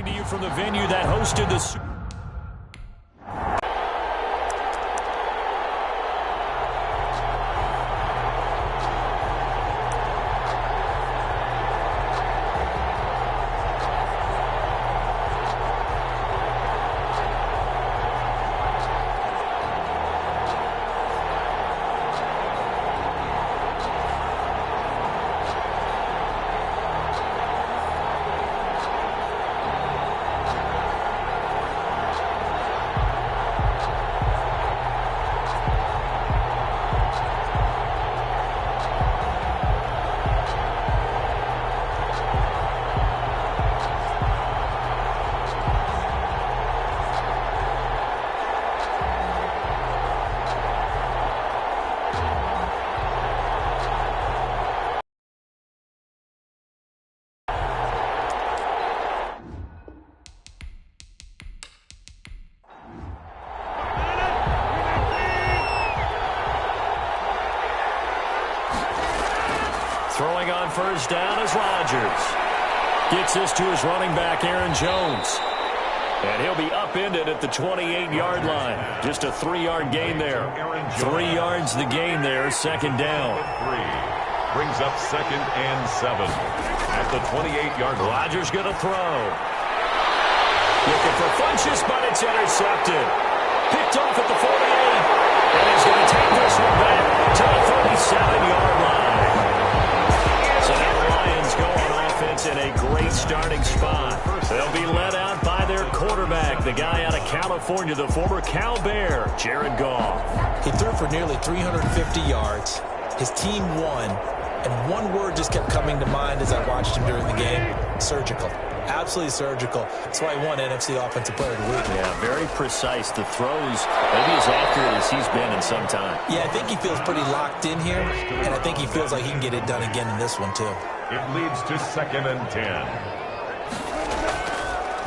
Coming to you from the venue that hosted the Super Bowl. Throwing on first down is Rodgers. Gets this to his running back, Aaron Jones. And he'll be upended at the 28-yard line. Just a 3-yard gain there. 3 yards the gain there, second down. Brings up 2nd and 7 at the 28-yard line. Rodgers going to throw. Looking for Funchess, but it's intercepted. Picked off at the 48. And he's going to take this one back to the 37-yard line. So now the Lions go on offense in a great starting spot. They'll be led out by their quarterback, the guy out of California, the former Cal Bear, Jared Goff. He threw for nearly 350 yards. His team won. And one word just kept coming to mind as I watched him during the game: surgical. Absolutely surgical. That's why he won NFC Offensive Player of the Week. Yeah, very precise. The throws, maybe as accurate as he's been in some time. Yeah, I think he feels pretty locked in here, and I think he feels like he can get it done again in this one, too. It leads to 2nd and 10.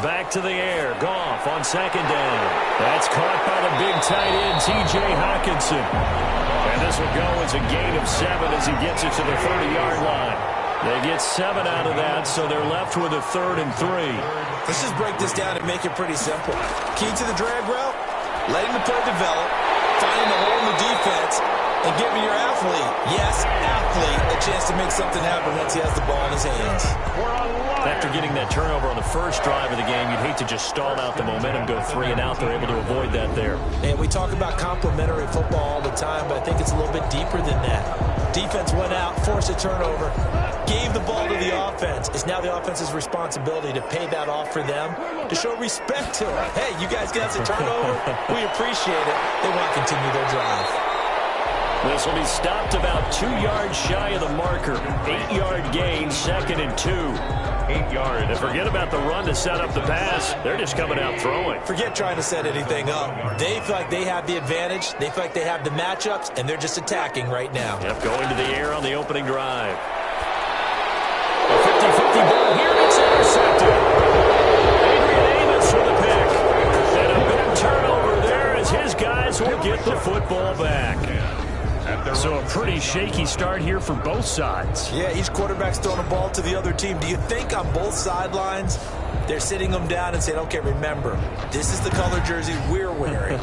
Back to the air. Goff on second down. That's caught by the big tight end, T.J. Hockenson. And this will go as a gain of 7 as he gets it to the 30-yard line. They get 7 out of that, so they're left with a 3rd and 3. Let's just break this down and make it pretty simple. Key to the drag route: letting the play develop, finding the hole in the defense, and giving your athlete, yes, athlete, a chance to make something happen once he has the ball in his hands. After getting that turnover on the first drive of the game, you'd hate to just stall out the momentum, go 3 and out. They're able to avoid that there. And we talk about complementary football all the time, but I think it's a little bit deeper than that. Defense went out, forced a turnover, gave the ball to the offense. It's now the offense's responsibility to pay that off for them, to show respect to it. Hey, you guys got us a turnover? We appreciate it. They want to continue their drive. This will be stopped about 2 yards shy of the marker. 8-yard gain, 2nd and 2. 8 yards. And forget about the run to set up the pass. They're just coming out throwing. Forget trying to set anything up. They feel like they have the advantage. They feel like they have the matchups, and they're just attacking right now. Yep, going to the air on the opening drive. A 50-50 ball here, and it's intercepted. Adrian Amos for the pick. And a big turnover there as his guys will get the football back. So a pretty shaky start here for both sides. Yeah, each quarterback's throwing a ball to the other team. Do you think on both sidelines they're sitting them down and saying, okay, remember, this is the color jersey we're wearing.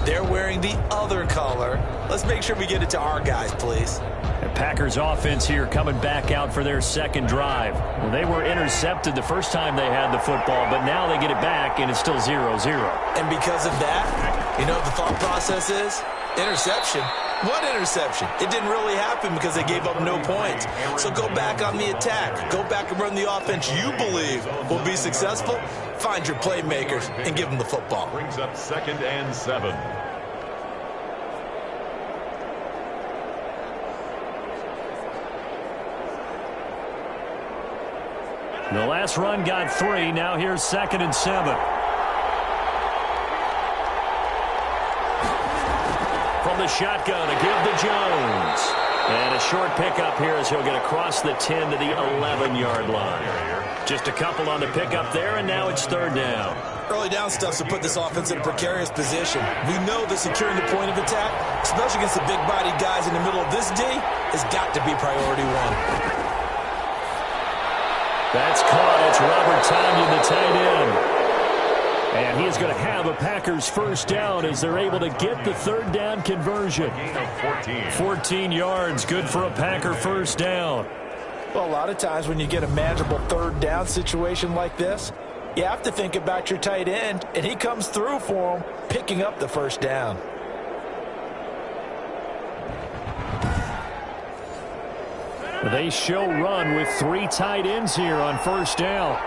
They're wearing the other color. Let's make sure we get it to our guys, please. And Packers offense here coming back out for their second drive. Well, they were intercepted the first time they had the football, but now they get it back, and it's still 0-0. And because of that, you know what the thought process is? Interception. What interception? It didn't really happen because they gave up no points. So go back on the attack. Go back and run the offense you believe will be successful. Find your playmakers and give them the football. Brings up 2nd and 7. The last run got 3. Now here's 2nd and 7. From the shotgun, a give to Jones. And a short pickup here as he'll get across the 10 to the 11-yard line. Just a couple on the pickup there, and now it's 3rd down. Early down stuff to put this offense in a precarious position. We know that securing the point of attack, especially against the big-bodied guys in the middle of this D, has got to be priority 1. That's caught. It's Robert Tonyan, the tight end. And he is going to have a Packers first down as they're able to get the third down conversion. 14 yards, good for a Packer first down. Well, a lot of times when you get a manageable third down situation like this, you have to think about your tight end, and he comes through for him, picking up the first down. They show run with 3 tight ends here on first down.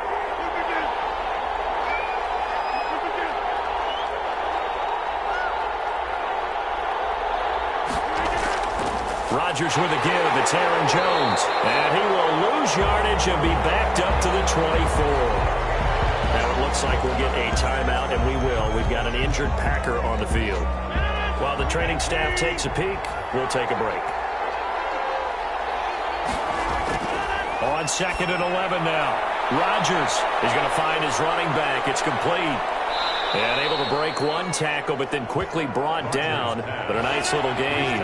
Rodgers with a give. It's Aaron Jones. And he will lose yardage and be backed up to the 24. Now it looks like we'll get a timeout, and we will. We've got an injured Packer on the field. While the training staff takes a peek, we'll take a break. On 2nd and 11 now. Rodgers is going to find his running back. It's complete. And able to break one tackle, but then quickly brought down. But a nice little gain.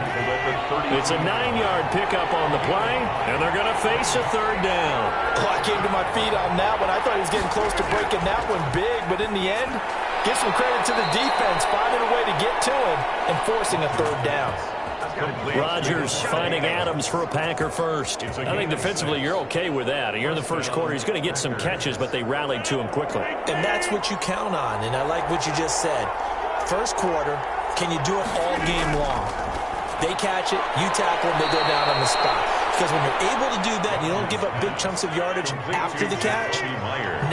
It's a 9-yard pickup on the play, and they're going to face a third down. Oh, I came to my feet on that one. I thought he was getting close to breaking that one big, but in the end, give some credit to the defense, finding a way to get to him and forcing a third down. Rodgers finding Adams for a Packer first. I think defensively you're okay with that. You're in the first quarter. He's going to get some catches, but they rallied to him quickly. And that's what you count on, and I like what you just said. First quarter, can you do it all game long? They catch it, you tackle them, they go down on the spot. Because when you're able to do that, you don't give up big chunks of yardage after the catch.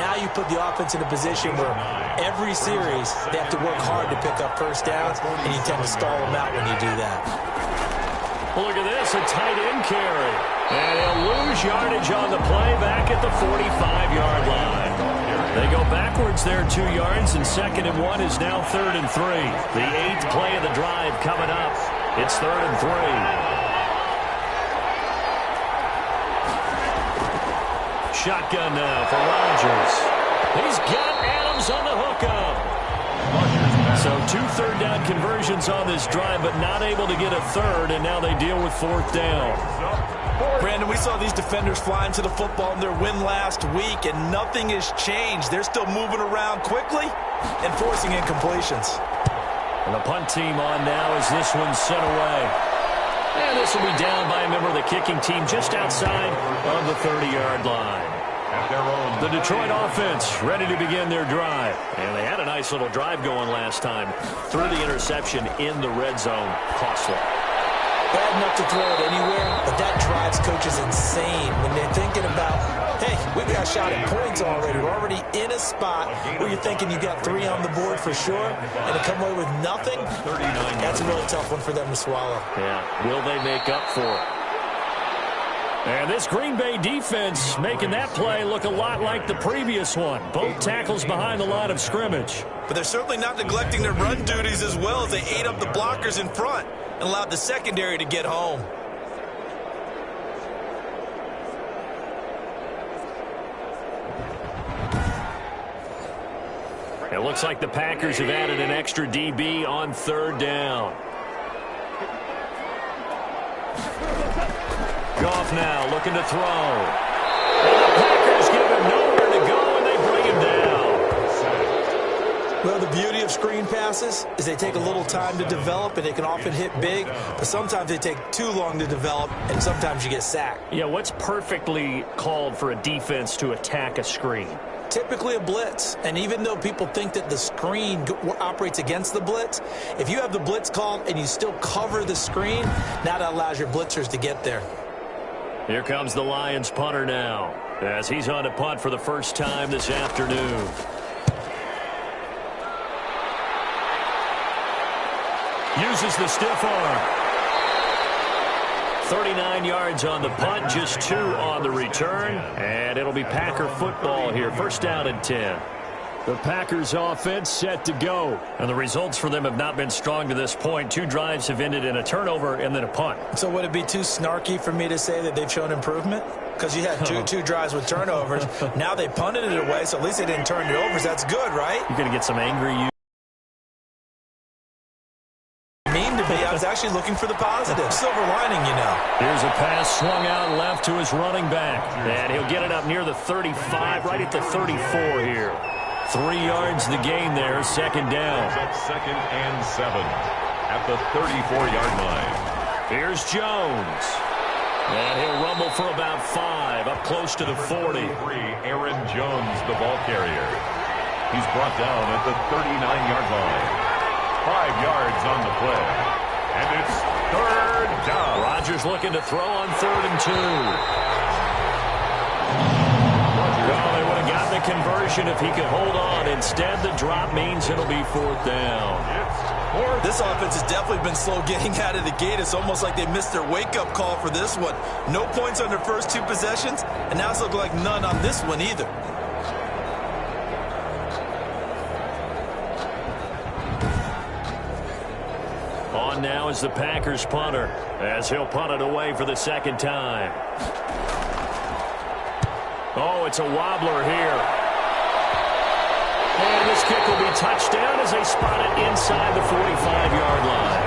Now you put the offense in a position where every series they have to work hard to pick up first downs, and you tend to stall them out when you do that. Well, look at this, a tight end carry. And he'll lose yardage on the play back at the 45-yard line. They go backwards there 2 yards, and 2nd and 1 is now 3rd and 3. The 8th play of the drive coming up. It's 3rd and 3. Shotgun now for Rodgers. He's got Adams on the hookup. So 2 third down conversions on this drive, but not able to get a third, and now they deal with 4th down. Brandon, we saw these defenders flying to the football in their win last week, and nothing has changed. They're still moving around quickly and forcing incompletions. And the punt team on now as this one's sent away. And this will be down by a member of the kicking team just outside of the 30-yard line. The Detroit offense ready to begin their drive. And they had a nice little drive going last time. Threw the interception in the red zone. Costly. Bad enough to throw it anywhere, but that drives coaches insane when they're thinking about, hey, we've got a shot at points already. We're already in a spot where you're thinking you got 3 on the board for sure, and to come away with nothing, that's a really tough one for them to swallow. Yeah, will they make up for it? And this Green Bay defense making that play look a lot like the previous one. Both tackles behind the line of scrimmage. But they're certainly not neglecting their run duties as well as they ate up the blockers in front and allowed the secondary to get home. It looks like the Packers have added an extra DB on 3rd down. Goff now looking to throw. And the Packers give him nowhere to go, and they bring him down. Well, the beauty of screen passes is they take a little time to develop, and they can often hit big, but sometimes they take too long to develop, and sometimes you get sacked. Yeah, what's perfectly called for a defense to attack a screen? Typically a blitz, and even though people think that the screen operates against the blitz, if you have the blitz called and you still cover the screen, now that allows your blitzers to get there. Here comes the Lions punter now as he's on to punt for the first time this afternoon. Uses the stiff arm. 39 yards on the punt, just 2 on the return, and it'll be Packer football here. First down and 10. The Packers offense set to go, and the results for them have not been strong to this point. 2 drives have ended in a turnover and then a punt. So would it be too snarky for me to say that they've shown improvement? Because you had two drives with turnovers. Now they punted it away, so at least they didn't turn it over. So that's good, right? You're going to get some angry actually looking for the positive. Silver lining, you know. Here's a pass swung out left to his running back. And he'll get it up near the 35, right at the 34 here. 3 yards the gain there, second down. Up second and 7 at the 34-yard line. Here's Jones. And he'll rumble for about 5, up close to the 40. Aaron Jones, the ball carrier. He's brought down at the 39-yard line. 5 yards on the play. And it's third down. Rodgers looking to throw on 3rd and 2. Well, they would have gotten the conversion if he could hold on. Instead, the drop means it'll be 4th down. This offense has definitely been slow getting out of the gate. It's almost like they missed their wake-up call for this one. No points on their first 2 possessions, and now it's looking like none on this one either. On now is the Packers punter, as he'll punt it away for the 2nd time. Oh, it's a wobbler here. And this kick will be touchdown as they spot it inside the 45-yard line.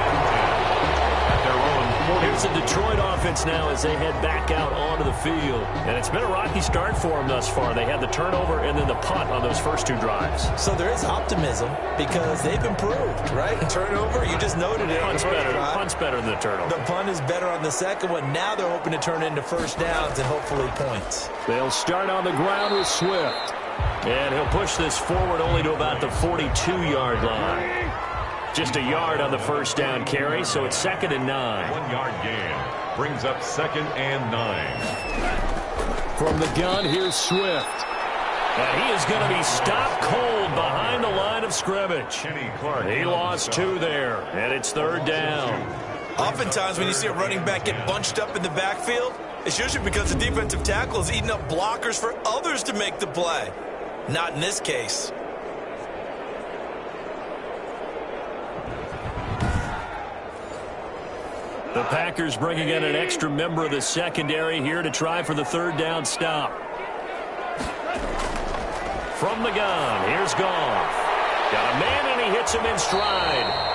Here's the Detroit offense now as they head back out onto the field. And it's been a rocky start for them thus far. They had the turnover and then the punt on those first 2 drives. So there is optimism because they've improved, right? Turnover, you just noted it. Punt's better than the turnover. The punt is better on the second one. Now they're hoping to turn into first downs and hopefully points. They'll start on the ground with Swift. And he'll push this forward only to about the 42-yard line. Just a yard on the first down carry, so it's 2nd and 9. 1-yard gain brings up 2nd and 9. From the gun, here's Swift. And he is going to be stopped cold behind the line of scrimmage. He lost 2 there, and it's 3rd down. Oftentimes when you see a running back get bunched up in the backfield, it's usually because the defensive tackle is eating up blockers for others to make the play. Not in this case. The Packers bringing in an extra member of the secondary here to try for the 3rd down stop. From the gun, here's Goff. Got a man and he hits him in stride.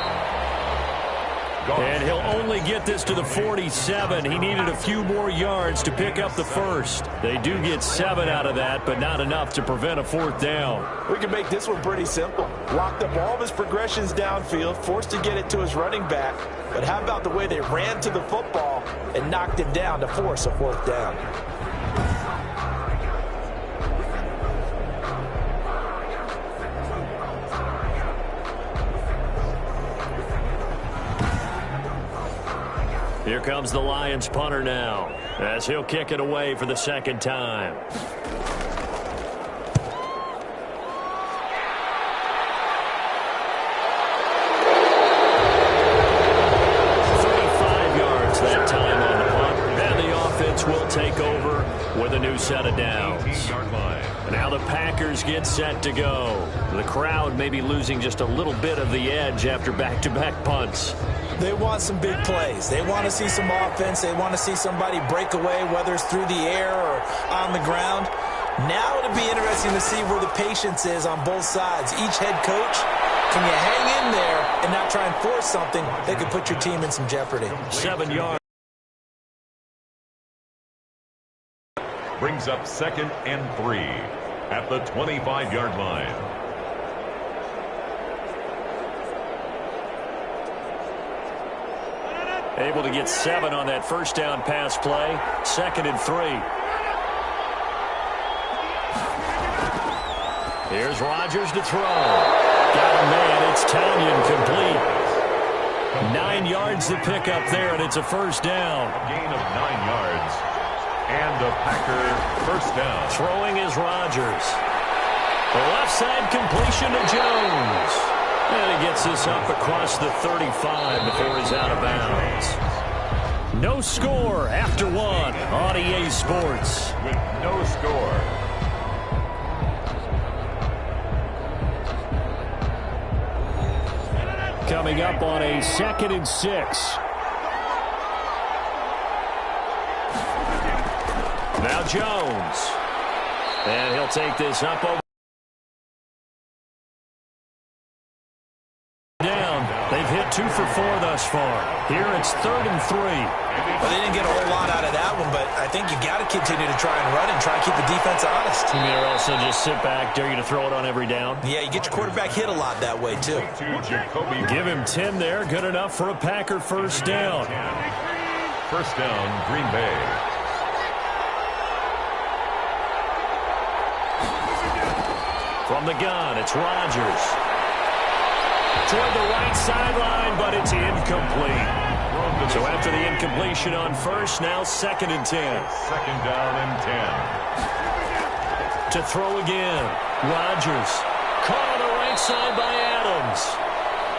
And he'll only get this to the 47. He needed a few more yards to pick up the first. They do get 7 out of that, but not enough to prevent a 4th down. We can make this one pretty simple. Locked up all of his progressions downfield, forced to get it to his running back. But how about the way they ran to the football and knocked him down to force a 4th down? Here comes the Lions punter now, as he'll kick it away for the 2nd time. That time on the punt, and the offense will take over with a new set of downs. Now the Packers get set to go. The crowd may be losing just a little bit of the edge after back-to-back punts. They want some big plays. They want to see some offense. They want to see somebody break away, whether it's through the air or on the ground. Now it'll be interesting to see where the patience is on both sides. Each head coach, can you hang in there and not try and force something that could put your team in some jeopardy? 7 yards. Brings up 2nd and 3 at the 25-yard line. Able to get 7 on that first down pass play. 2nd and 3. Here's Rodgers to throw. Got a man. It's Tanyan complete. 9 yards to pick up there, and it's a first down. A gain of 9 yards. And a Packer first down. Throwing is Rodgers. The left side completion to Jones. And he gets this up across the 35 before he's out of bounds. No score after 1 on EA Sports. With no score. Coming up on a 2nd and 6. Now Jones. And he'll take this up over. Down. They've hit 2 for 4 thus far. Here it's 3rd and 3. Well, they didn't get a whole lot out of that one, but I think you got to continue to try and run and try and keep the defense honest. You may also just sit back, dare you to throw it on every down. Yeah, you get your quarterback hit a lot that way, too. Give him 10 there. Good enough for a Packer first down. First down, Green Bay. From the gun, it's Rodgers. Toward the right sideline, but it's incomplete. So after the incompletion on first, now 2nd and 10. Second down and 10. To throw again, Rodgers. Caught on the right side by Adams.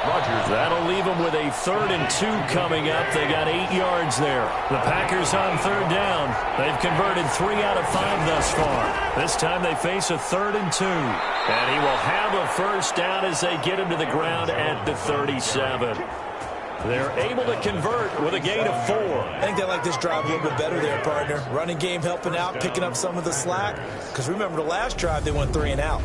Rodgers. That'll leave them with a 3rd and 2 coming up. They got 8 yards there. The Packers on 3rd down. They've converted 3 out of 5 thus far. This time they face a 3rd and 2. And he will have a first down as they get him to the ground at the 37. They're able to convert with a gain of 4. I think they like this drive a little bit better there, partner. Running game helping out, picking up some of the slack. Because remember the last drive, they went 3 and out.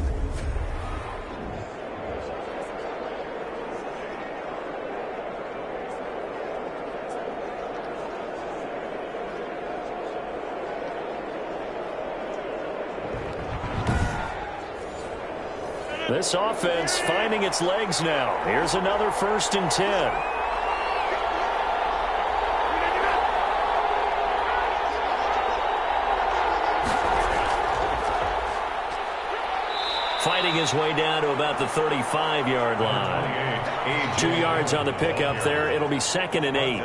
This offense finding its legs now. Here's another 1st and 10. Fighting his way down to about the 35-yard line. 2 yards on the pickup there. It'll be 2nd and 8.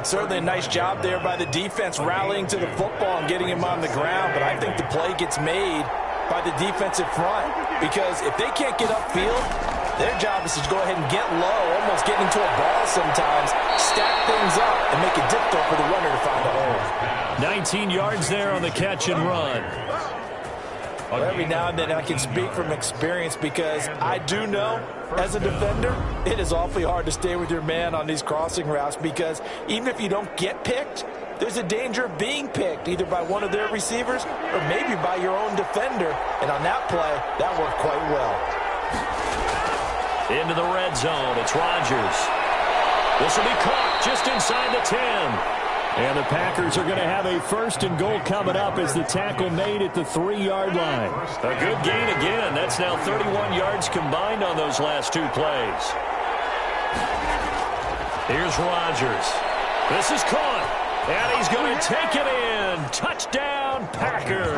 Certainly a nice job there by the defense rallying to the football and getting him on the ground. But I think the play gets made by the defensive front. Because if they can't get upfield, their job is to go ahead and get low, almost get into a ball sometimes, stack things up, and make it difficult for the runner to find a hole. 19 yards there on the catch and run. Well, every now and then I can speak from experience because I do know, as a defender, it is awfully hard to stay with your man on these crossing routes because even if you don't get picked, there's a danger of being picked either by one of their receivers or maybe by your own defender. And on that play, that worked quite well. Into the red zone. It's Rodgers. This will be caught just inside the 10. And the Packers are going to have a 1st and goal coming up as the tackle made at the 3-yard line. A good gain again. That's now 31 yards combined on those last 2 plays. Here's Rodgers. This is caught. And he's going to take it in. Touchdown, Packers.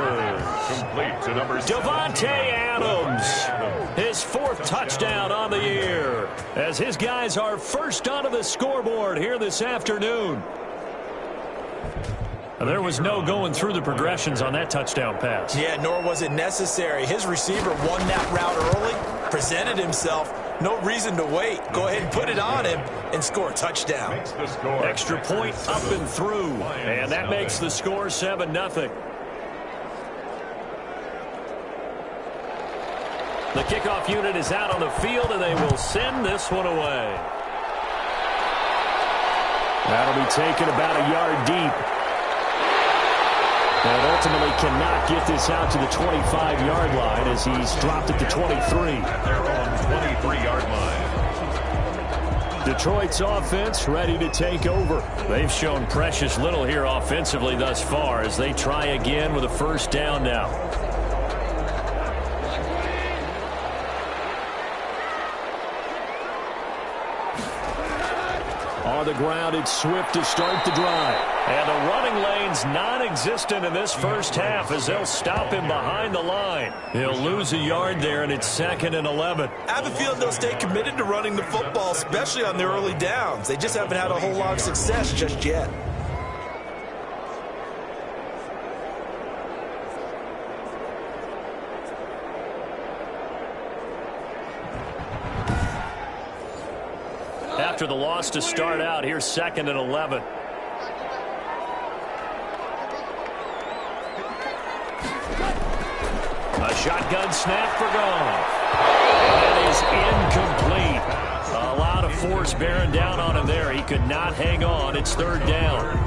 Complete to number Davante Adams. His 4th touchdown on the year. As his guys are first onto the scoreboard here this afternoon. There was no going through the progressions on that touchdown pass. Yeah, nor was it necessary. His receiver won that route early, presented himself. No reason to wait. Go ahead and put it on him and score a touchdown. Extra point up and through. And that makes the score 7-0. The kickoff unit is out on the field, and they will send this one away. That'll be taken about a yard deep. And ultimately cannot get this out to the 25-yard line as he's dropped at the 23. At their own 23-yard line. Detroit's offense ready to take over. They've shown precious little here offensively thus far as they try again with a 1st down now. On the ground, it's Swift to start the drive. And the running lane's non-existent in this first half as they'll stop him behind the line. He'll lose a yard there, and it's 2nd and 11. I have a feeling they'll stay committed to running the football, especially on their early downs. They just haven't had a whole lot of success just yet. After the loss to start out, here's 2nd and 11. A shotgun snap for Goff. That is incomplete. A lot of force bearing down on him there. He could not hang on. It's 3rd down.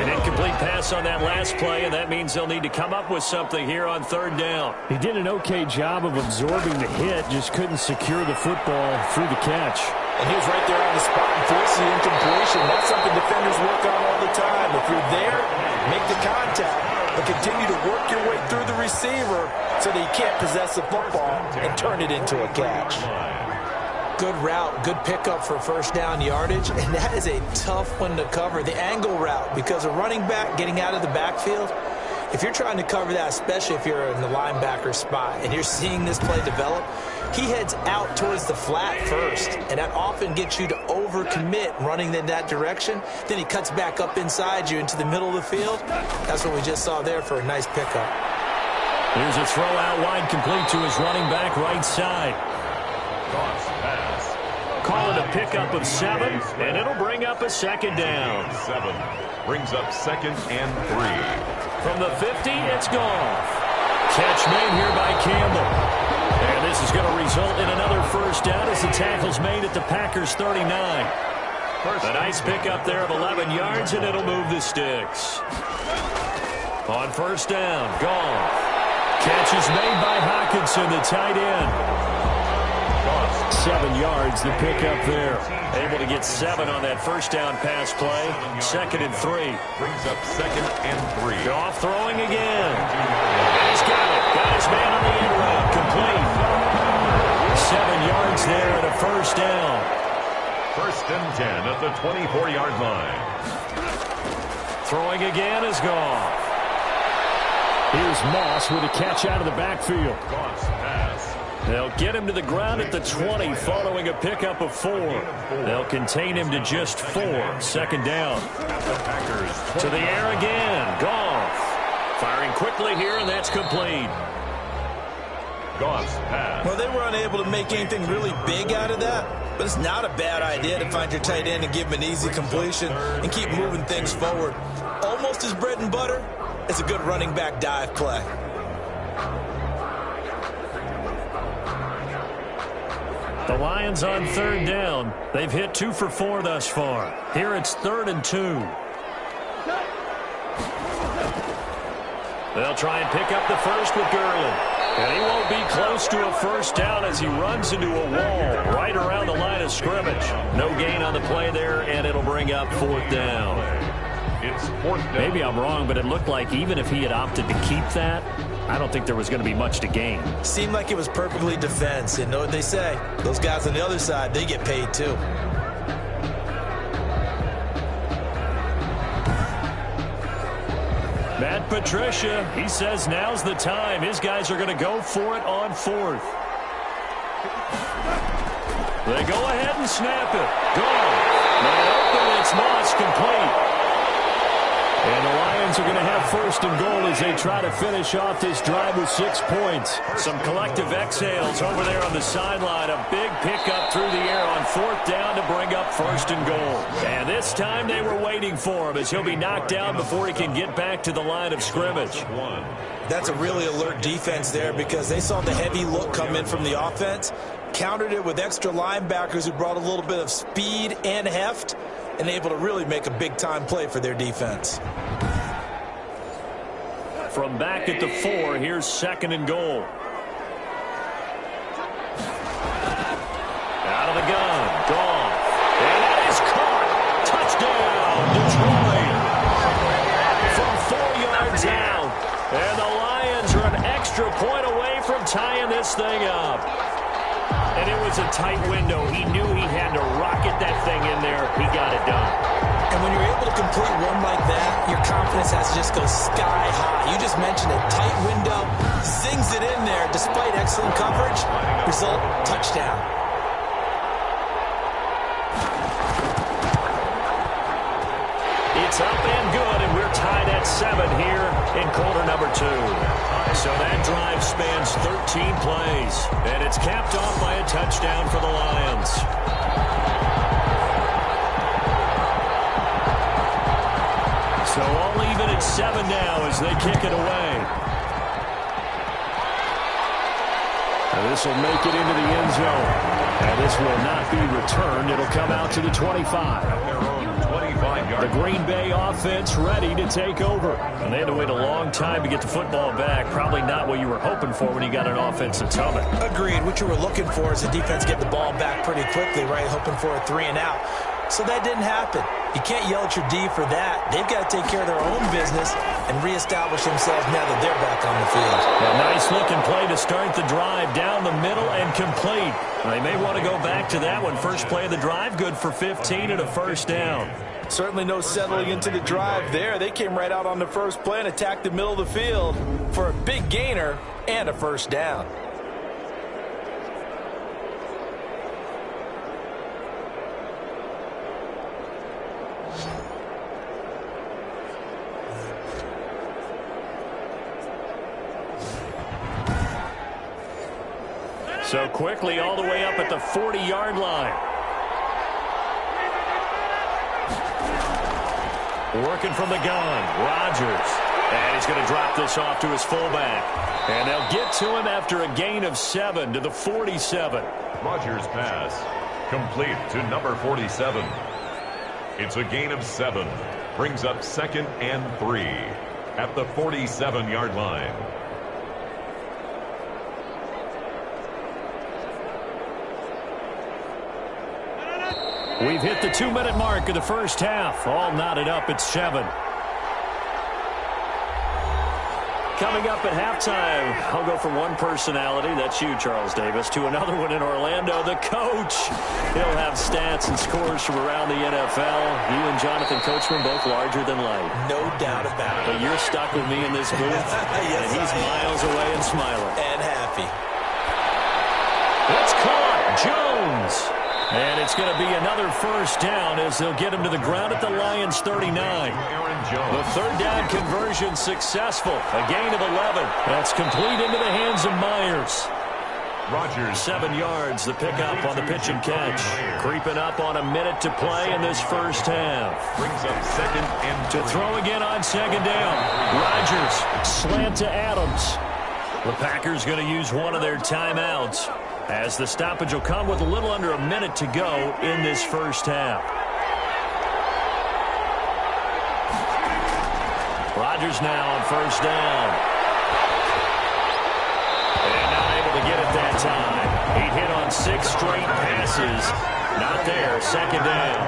An incomplete pass on that last play, and that means they'll need to come up with something here on 3rd down. He did an okay job of absorbing the hit, just couldn't secure the football through the catch. And he was right there on the spot and forced the incompletion. That's something defenders work on all the time. If you're there, make the contact, but continue to work your way through the receiver so that he can't possess the football and turn it into a catch. Good route, good pickup for first down yardage, and that is a tough one to cover. The angle route, because a running back getting out of the backfield, if you're trying to cover that, especially if you're in the linebacker spot and you're seeing this play develop, he heads out towards the flat first, and that often gets you to overcommit running in that direction. Then he cuts back up inside you into the middle of the field. That's what we just saw there for a nice pickup. Here's a throw out wide, complete to his running back right side. Call it a pickup of 7, and it'll bring up a second down. 7 brings up 2nd and 3. From the 50, it's gone. Catch made here by Campbell. And this is going to result in another first down as the tackle's made at the Packers' 39. A nice pickup there of 11 yards, and it'll move the sticks. On first down, gone. Catch is made by Hockenson, the tight end. 7 yards, the pickup there. Able to get 7 on that first down pass play. 2nd and 3. Brings up 2nd and 3. Off throwing again. And he's got it. Got his man on the end route. Complete. 7 yards there and a first down. 1st and 10 at the 24-yard line. Throwing again is gone. Here's Moss with a catch out of the backfield. Moss pass. They'll get him to the ground at the 20 following a pickup of 4. They'll contain him to just 4. 2nd down. To the air again. Goff. Firing quickly here, and that's complete. Goff's pass. Well, they were unable to make anything really big out of that, but it's not a bad idea to find your tight end and give him an easy completion and keep moving things forward. Almost his bread and butter. It's a good running back dive play. The Lions on 3rd down. They've hit 2 for 4 thus far. Here it's 3rd and 2. They'll try and pick up the first with Gurley. And he won't be close to a first down as he runs into a wall right around the line of scrimmage. No gain on the play there, and it'll bring up 4th down. It's 4th down. Maybe I'm wrong, but it looked like even if he had opted to keep that, I don't think there was going to be much to gain. Seemed like it was perfectly defense. And know what they say? Those guys on the other side, they get paid too. Matt Patricia, he says now's the time. His guys are going to go for it on 4th. They go ahead and snap it. Gone. Man open, it's Moss, complete. And the Lions are going to have 1st and goal as they try to finish off this drive with 6 points. Some collective exhales over there on the sideline. A big pickup through the air on 4th down to bring up 1st and goal. And this time they were waiting for him as he'll be knocked down before he can get back to the line of scrimmage. That's a really alert defense there because they saw the heavy look come in from the offense, countered it with extra linebackers who brought a little bit of speed and heft, and able to really make a big-time play for their defense. From back at the 4, here's 2nd and goal. Out of the gun, gone. And that is caught. Touchdown, Detroit. From 4 yards out. And the Lions are an extra point away from tying this thing up. And it was a tight window. He knew he had to rocket that thing in there. He got it done. And when you're able to complete one like that, your confidence has to just go sky high. You just mentioned a tight window, zings it in there despite excellent coverage. Result, touchdown. It's up and good, and we're tied at 7 here in quarter number 2. So that drive spans 13 plays, and it's capped off by a touchdown for the Lions. So all even at 7 now as they kick it away. And this will make it into the end zone. And this will not be returned. It'll come out to the 25. Their own 25 yard The Green Bay offense ready to take over. And they had to wait a long time to get the football back. Probably not what you were hoping for when you got an offensive tumbling. Agreed. What you were looking for is the defense get the ball back pretty quickly, right? Hoping for a 3 and out. So that didn't happen. You can't yell at your D for that. They've got to take care of their own business and reestablish themselves now that they're back on the field. A nice-looking play to start the drive down the middle and complete. They may want to go back to that one. First play of the drive, good for 15 and a first down. Certainly no settling into the drive there. They came right out on the first play and attacked the middle of the field for a big gainer and a first down. So quickly all the way up at the 40-yard line. Working from the gun, Rodgers. And he's going to drop this off to his fullback. And they'll get to him after a gain of 7 to the 47. Rodgers' pass complete to number 47. It's a gain of 7. Brings up 2nd and 3 at the 47-yard line. We've hit the 2-minute mark of the first half. All knotted up at 7. Coming up at halftime, I'll go from one personality, that's you, Charles Davis, to another one in Orlando, the coach. He'll have stats and scores from around the NFL. You and Jonathan Coachman both larger than life. No doubt about it. But you're stuck with me in this booth, yes, and he's miles away and smiling. And happy. It's caught, Jones. And it's going to be another first down as they'll get him to the ground at the Lions' 39. The third down conversion successful. A gain of 11. That's complete into the hands of Myers. Rodgers. 7 yards, the pickup on the pitch and catch. Creeping up on a minute to play in this first half. Brings up 2nd and 3. To throw again on 2nd down. Rodgers, slant to Adams. The Packers going to use one of their timeouts, as the stoppage will come with a little under a minute to go in this first half. Rodgers now on first down. And not able to get it that time. He hit on 6 straight passes. Not there. 2nd down.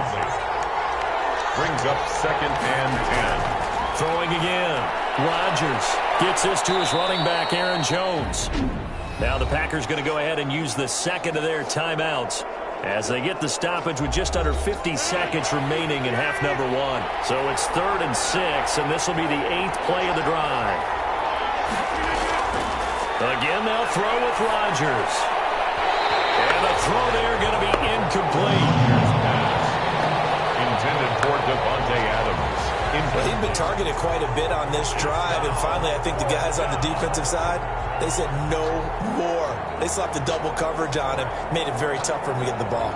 Brings up 2nd and 10. Throwing again. Rodgers gets this to his running back, Aaron Jones. Now the Packers going to go ahead and use the second of their timeouts as they get the stoppage with just under 50 seconds remaining in half number 1. So it's 3rd and 6, and this will be the 8th play of the drive. Again, they'll throw with Rodgers. And the throw there going to be incomplete. Intended for Devontae Adams. Well, he'd been targeted quite a bit on this drive, and finally I think the guys on the defensive side, they said no more. They slapped the double coverage on him, made it very tough for him to get the ball.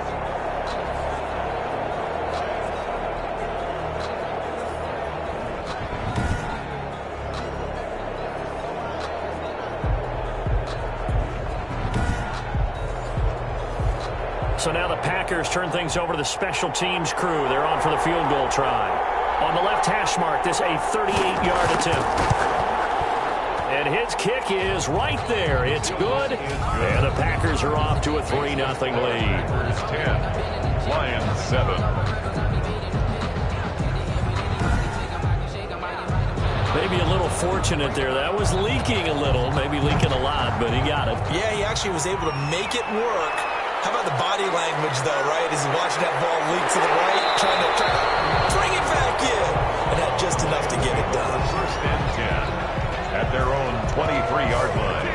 So now the Packers turn things over to the special teams crew. They're on for the field goal try. On the left hash mark, this a 38-yard attempt. And his kick is right there. It's good. And the Packers are off to a 3-0 lead. Packers 10, Lions 7. Maybe a little fortunate there. That was leaking a little, maybe leaking a lot, but he got it. Yeah, he actually was able to make it work. How about the body language, though, right? As he's watching that ball leak to the right, trying to bring it back in, and had just enough to get it done. 1st and 10 at their own 23-yard line.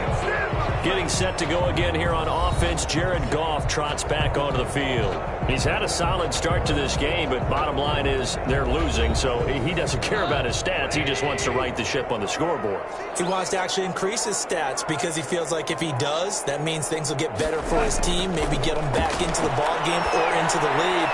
Getting set to go again here on offense, Jared Goff trots back onto the field. He's had a solid start to this game, but bottom line is they're losing, so he doesn't care about his stats. He just wants to right the ship on the scoreboard. He wants to actually increase his stats because he feels like if he does, that means things will get better for his team, maybe get him back into the ball game or into the lead.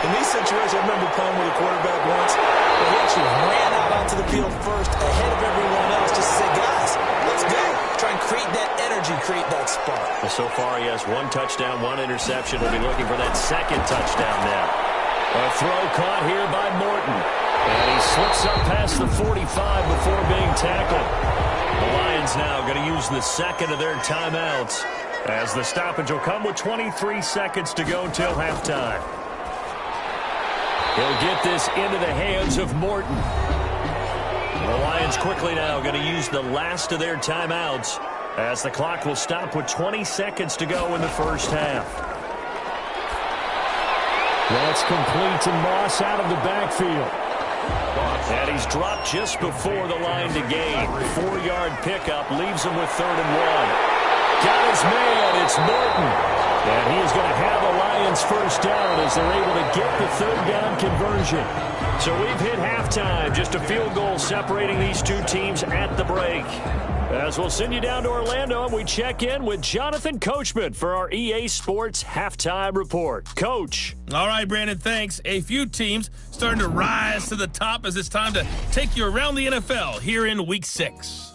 In these situations, I remember playing with a quarterback once where he actually ran out onto the field first ahead of everyone else just to say, guys, let's go. Try and create that energy, create that spark. Well, so far, he has 1 touchdown, 1 interception. We'll be looking for that 2nd touchdown now. A throw caught here by Morton. And he slips up past the 45 before being tackled. The Lions now going to use the second of their timeouts, as the stoppage will come with 23 seconds to go till halftime. He'll get this into the hands of Morton. The Lions quickly now going to use the last of their timeouts, as the clock will stop with 20 seconds to go in the first half. That's complete to Moss out of the backfield. And he's dropped just before the line to gain. 4-yard pickup leaves him with 3rd and 1. Got his man. It's Morton. And he is going to have a Lions first down as they're able to get the 3rd down conversion. So we've hit halftime. Just a field goal separating these two teams at the break. As we'll send you down to Orlando, and we check in with Jonathan Coachman for our EA Sports Halftime Report. Coach. All right, Brandon, thanks. A few teams starting to rise to the top as it's time to take you around the NFL here in Week 6.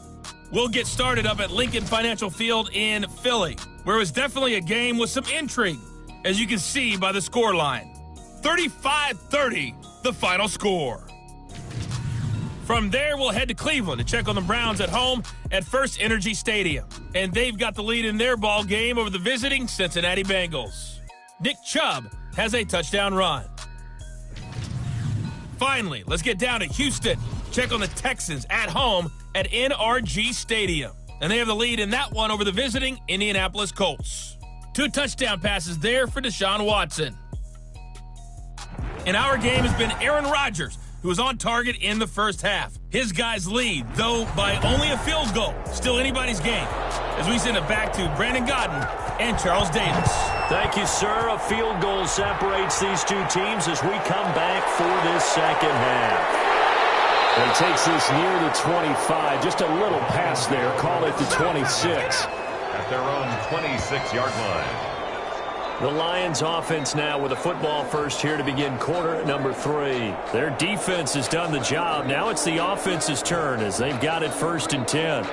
We'll get started up at Lincoln Financial Field in Philly, where it was definitely a game with some intrigue, as you can see by the scoreline. 35-30, the final score. From there, we'll head to Cleveland to check on the Browns at home at First Energy Stadium. And they've got the lead in their ball game over the visiting Cincinnati Bengals. Nick Chubb has a touchdown run. Finally, let's get down to Houston. Check on the Texans at home at NRG Stadium. And they have the lead in that one over the visiting Indianapolis Colts. 2 touchdown passes there for Deshaun Watson. And our game has been Aaron Rodgers, who was on target in the first half. His guys lead, though by only a field goal. Still anybody's game. As we send it back to Brandon Godden and Charles Davis. Thank you, sir. A field goal separates these two teams as we come back for this second half. And he takes this near the 25. Just a little pass there. Call it the 26. At their own 26-yard line. The Lions offense now with a football first here to begin quarter number 3. Their defense has done the job. Now it's the offense's turn as they've got it 1st and 10.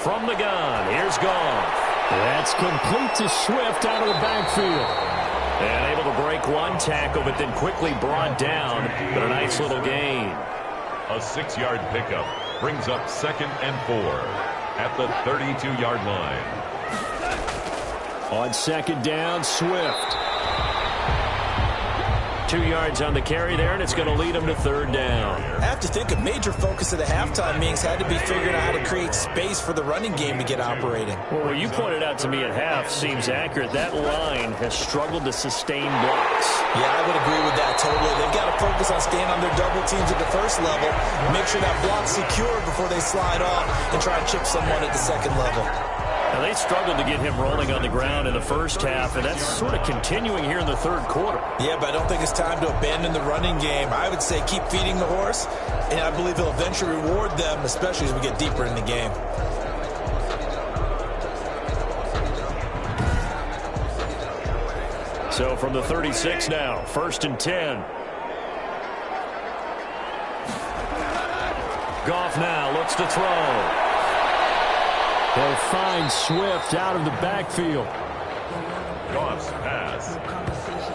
From the gun, here's Goff. That's complete to Swift out of the backfield. And able to break one tackle, but then quickly brought down. But a nice little gain. A 6-yard pickup brings up 2nd and 4 at the 32-yard line. On 2nd down, Swift. 2 yards on the carry there, and it's going to lead him to 3rd down. I have to think a major focus of the halftime meetings had to be figuring out how to create space for the running game to get operating. Well, what you pointed out to me at half seems accurate. That line has struggled to sustain blocks. Yeah, I would agree with that totally. They've got to focus on staying on their double teams at the first level, make sure that block's secured before they slide off and try and chip someone at the second level. Now, they struggled to get him rolling on the ground in the first half, and that's sort of continuing here in the 3rd quarter. Yeah, but I don't think it's time to abandon the running game. I would say keep feeding the horse, and I believe he'll eventually reward them, especially as we get deeper in the game. So from the 36 now, 1st and 10. Goff now looks to throw. They'll find Swift out of the backfield. Goff's pass.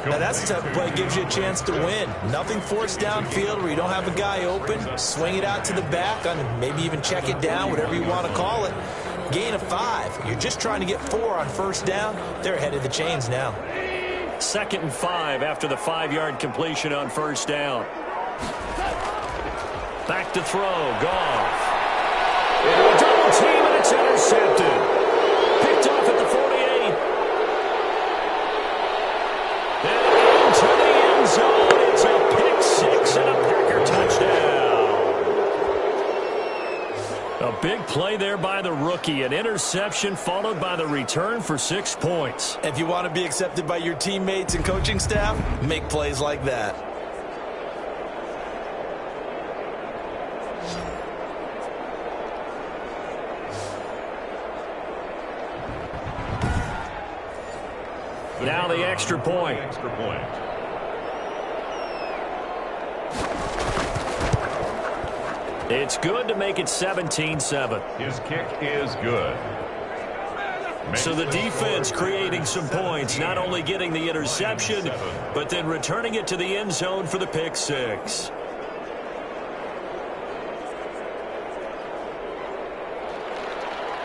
Now that's the type of play that gives you a chance to win. Nothing forced downfield where you don't have a guy open. Swing it out to the back, on maybe even check it down, whatever you want to call it. Gain of 5. You're just trying to get 4 on 1st down. They're ahead of the chains now. 2nd and 5 after the 5-yard completion on 1st down. Back to throw. Goff. Into a double team, and it's intercepted. Picked off at the 48. And into the end zone. It's a pick 6 and a Packer touchdown. A big play there by the rookie. An interception followed by the return for 6 points. If you want to be accepted by your teammates and coaching staff, make plays like that. Now the extra point. It's good to make it 17-7. His kick is good. So the defense creating some points, not only getting the interception, but then returning it to the end zone for the pick six.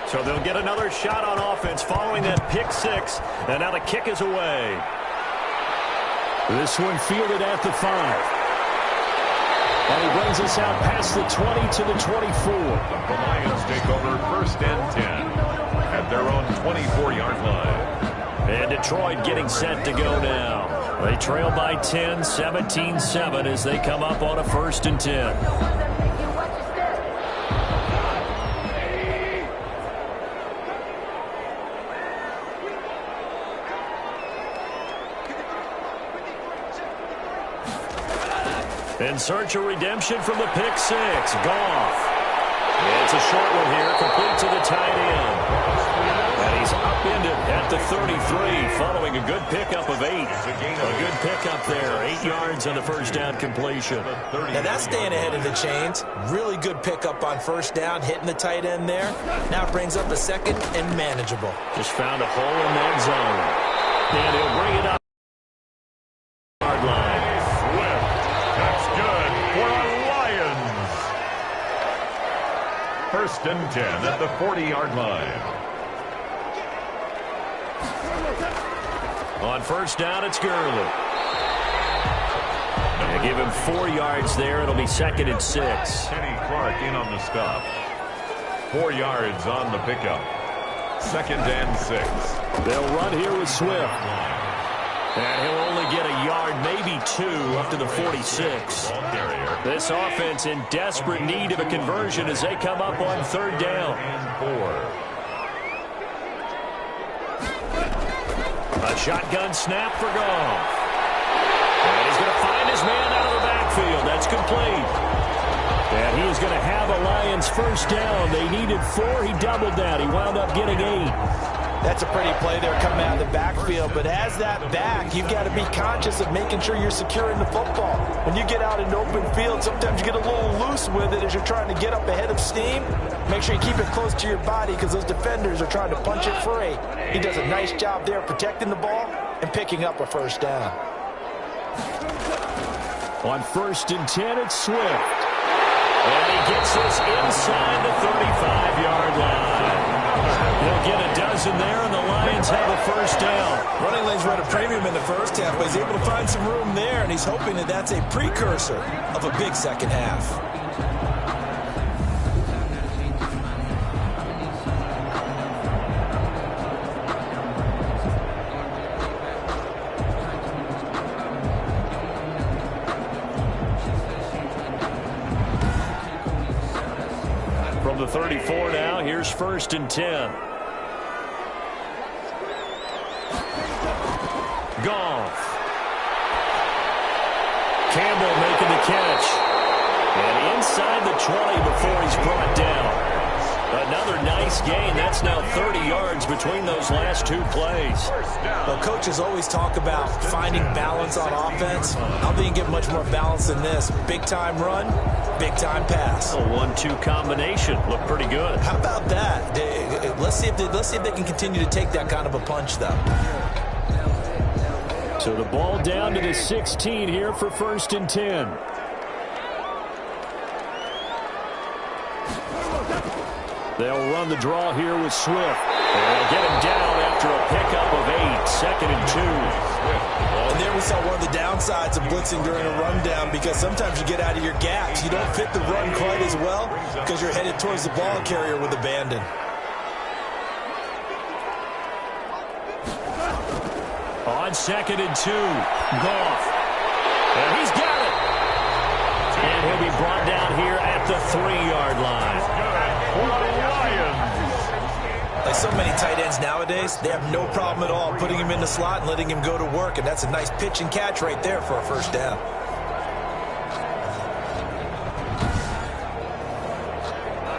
So they'll get another shot on offense following that pick six, and now the kick is away. This one fielded at the 5. And he brings us out past the 20 to the 24. The Lions take over 1st and 10 at their own 24-yard line. And Detroit getting set to go now. They trail by 10, 17-7 as they come up on a 1st and 10. In search of redemption from the pick six. Goff. It's a short one here, complete to the tight end. And he's upended at the 33, following a good pickup of 8. A good pickup there, 8 yards on the first down completion. Now that's staying ahead of the chains. Really good pickup on first down, hitting the tight end there. Now it brings up a 2nd and manageable. Just found a hole in that zone. And he'll bring it up. Hard line. That's good for the Lions. 1st and 10 at the 40-yard line. On first down, it's Gurley. They give him 4 yards there. It'll be 2nd and 6. Kenny Clark in on the stop. 4 yards on the pickup. 2nd and 6. They'll run here with Swift. And he'll only get a yard, maybe 2, up to the 46. This offense in desperate need of a conversion as they come up on 3rd down. And 4. A shotgun snap for Goff. And he's going to find his man out of the backfield. That's complete. And he is going to have a Lions 1st down. They needed 4. He doubled that. He wound up getting 8. That's a pretty play there coming out of the backfield. But as that back, you've got to be conscious of making sure you're securing the football. When you get out in open field, sometimes you get a little loose with it as you're trying to get up ahead of steam. Make sure you keep it close to your body because those defenders are trying to punch it free. He does a nice job there protecting the ball and picking up a 1st down. On 1st and 10, it's Swift. And he gets this inside the 35-yard line. They'll get a dozen there, and the Lions have a 1st down. Running lanes run a premium in the first half, but he's able to find some room there, and he's hoping that that's a precursor of a big second half. From the 34 now, here's 1st and 10. Goff. Campbell making the catch. And inside the 20 before he's brought down. Another nice gain. That's now 30 yards between those last 2 plays. Well, coaches always talk about finding balance on offense. I don't think you get much more balance than this. Big-time run, big-time pass. A 1-2 combination. Looked pretty good. How about that? Let's see if they can continue to take that kind of a punch, though. So the ball down to the 16 here for 1st and 10. They'll run the draw here with Swift. And they'll get him down after a pickup of 8, 2nd and 2. And there we saw one of the downsides of blitzing during a rundown because sometimes you get out of your gaps. You don't fit the run quite as well because you're headed towards the ball carrier with abandon. On 2nd and 2, Goff. And he's got it. And he'll be brought down here at the 3-yard line. Like so many tight ends nowadays, they have no problem at all putting him in the slot and letting him go to work, and that's a nice pitch and catch right there for a 1st down.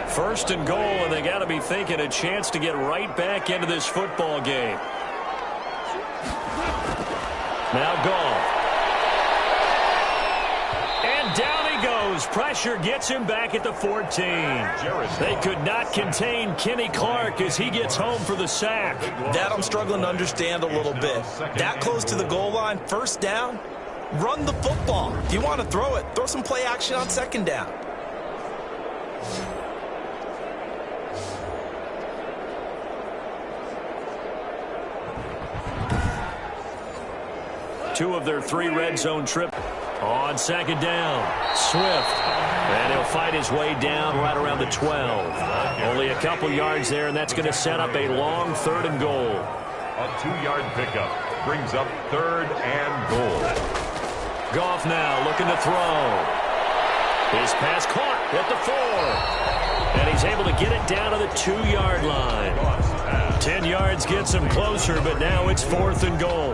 First and goal, and they got to be thinking a chance to get right back into this football game. Now Goff. And down he goes pressure gets him back at the 14. They could not contain Kenny Clark as he gets home for the sack. That I'm struggling to understand a little bit. That close to the goal line, first down, run the football. If you want to throw it, throw some play action on second down. Two of their 3 red zone trips on second down. Swift. And he'll fight his way down right around the 12. Only a couple yards there, and that's going to set up a long 3rd and goal. A 2-yard pickup brings up 3rd and goal. Goff now looking to throw. His pass caught at the 4. And he's able to get it down to the 2-yard line. 10 yards gets him closer, but now it's 4th and goal.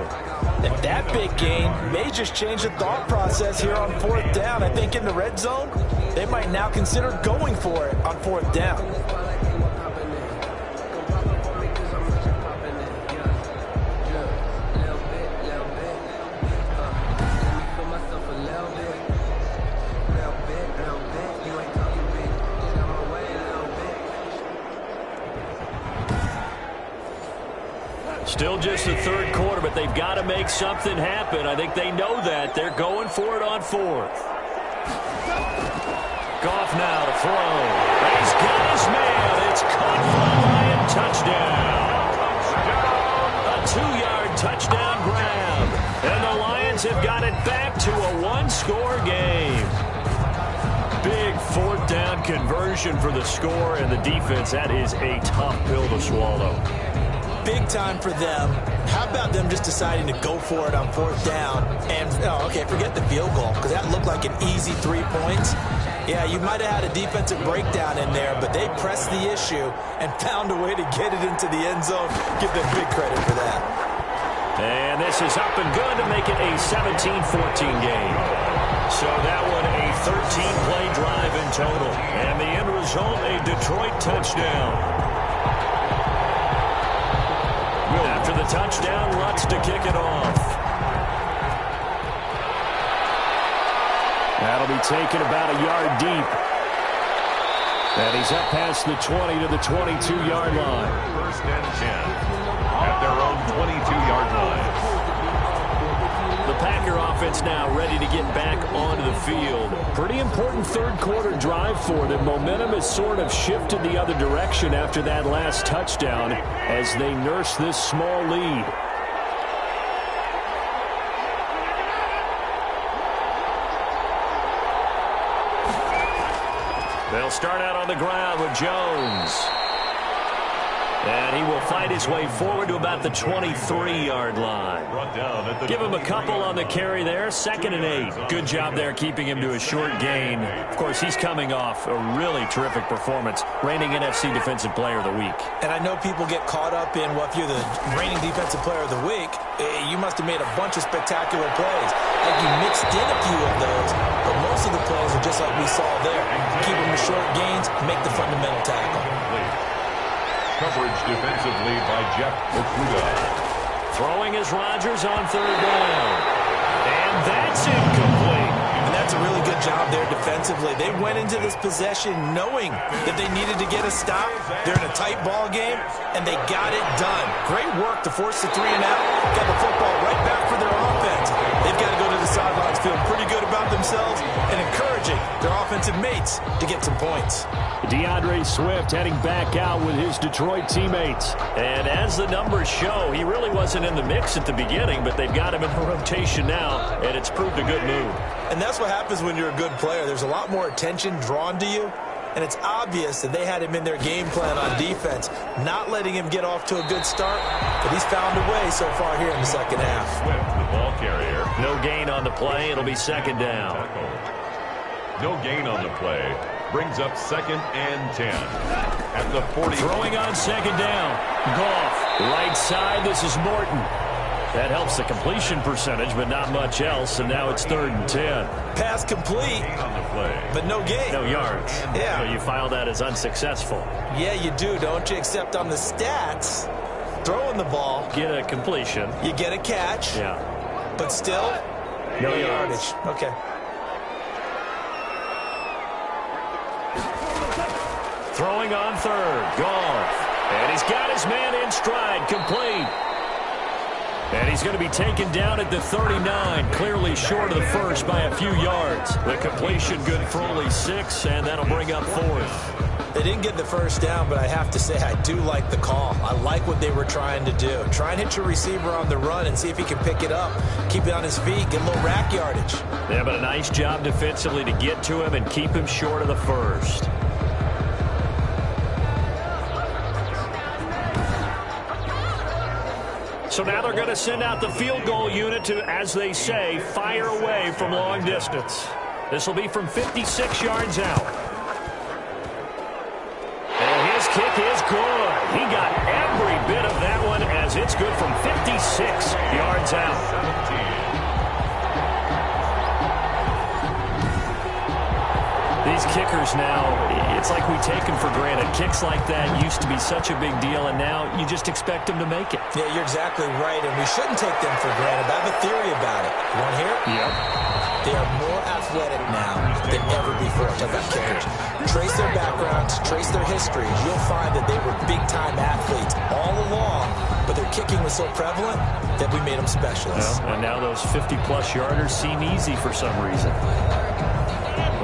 And that big gain may just change the thought process here on 4th down. I think in the red zone, they might now consider going for it on 4th down. Still just the 3rd quarter, but they've got to make something happen. I think they know that. They're going for it on 4th. Goff now to throw. He's got his man. It's caught for the Lion touchdown. A 2-yard touchdown grab. And the Lions have got it back to a 1-score game. Big 4th down conversion for the score, and the defense, that is a tough pill to swallow. Big time for them. How about them just deciding to go for it on 4th down? And, okay, forget the field goal, because that looked like an easy 3 points. Yeah, you might have had a defensive breakdown in there, but they pressed the issue and found a way to get it into the end zone. Give them big credit for that. And this is up and good to make it a 17-14 game. So that one a 13-play drive in total. And the end result, a Detroit touchdown. After the touchdown, Lutz to kick it off. That'll be taken about a yard deep. And he's up past the 20 to the 22-yard line. 1st and 10 at their own 22-yard line. The Packer offense now ready to get back onto the field. Pretty important 3rd quarter drive for them. Momentum has sort of shifted the other direction after that last touchdown as they nurse this small lead. They'll start out on the ground with Jones. And he will fight his way forward to about the 23-yard line. Give him a couple on the carry there. 2nd and 8. Good job there keeping him to a short gain. Of course, he's coming off a really terrific performance, reigning NFC Defensive Player of the Week. And I know people get caught up in, well, if you're the reigning Defensive Player of the Week, you must have made a bunch of spectacular plays. Like you mixed in a few of those, but most of the plays are just like we saw there. Keep them to short gains, make the fundamental tackle. Coverage defensively by Jeff Okuda. Throwing is Rodgers on 3rd down. And that's incomplete. And that's a really good job there defensively. They went into this possession knowing that they needed to get a stop. They're in a tight ball game, and they got it done. Great work to force the 3 and out. Got the football right back for their offense. They've got to go to the sidelines feeling pretty good about themselves and encouraging their offensive mates to get some points. DeAndre Swift heading back out with his Detroit teammates. And as the numbers show, he really wasn't in the mix at the beginning, but they've got him in the rotation now, and it's proved a good move. And that's what happens when you're a good player. There's a lot more attention drawn to you, and it's obvious that they had him in their game plan on defense, not letting him get off to a good start, but he's found a way so far here in the second half. Swift, the ball carrier. No gain on the play. It'll be 2nd down. No gain on the play. Brings up 2nd and 10 at the 40. Throwing on 2nd down. Goff, right side. This is Morton. That helps the completion percentage, but not much else, and now it's 3rd and 10. Pass complete, On the play. but no gain. No yards. Yeah. So you file that as unsuccessful. Yeah, you do, don't you? Except on the stats, throwing the ball, Get a completion. you get a catch, Yeah. but still, No yardage. Okay. Throwing on third. Goff. And he's got his man in stride. Complete. And he's going to be taken down at the 39, clearly short of the first by a few yards. The completion good for only 6, and that'll bring up fourth. They didn't get the first down, but I have to say I do like the call. I like what they were trying to do. Try and hit your receiver on the run and see if he can pick it up, keep it on his feet, get a little rack yardage. Yeah, but a nice job defensively to get to him and keep him short of the first. So now they're going to send out the field goal unit to, as they say, fire away from long distance. This will be from 56 yards out. And his kick is good. He got every bit of that one as it's good from 56 yards out. These kickers now, it's like we take them for granted. Kicks like that used to be such a big deal, and now you just expect them to make it. Yeah, you're exactly right, and we shouldn't take them for granted. I have a theory about it. You want to hear it? Yep. They are more athletic now than ever before. Talk about kickers. Trace their backgrounds, trace their histories. You'll find that they were big-time athletes all along, but their kicking was so prevalent that we made them specialists. Well, and now those 50-plus yarders seem easy for some reason.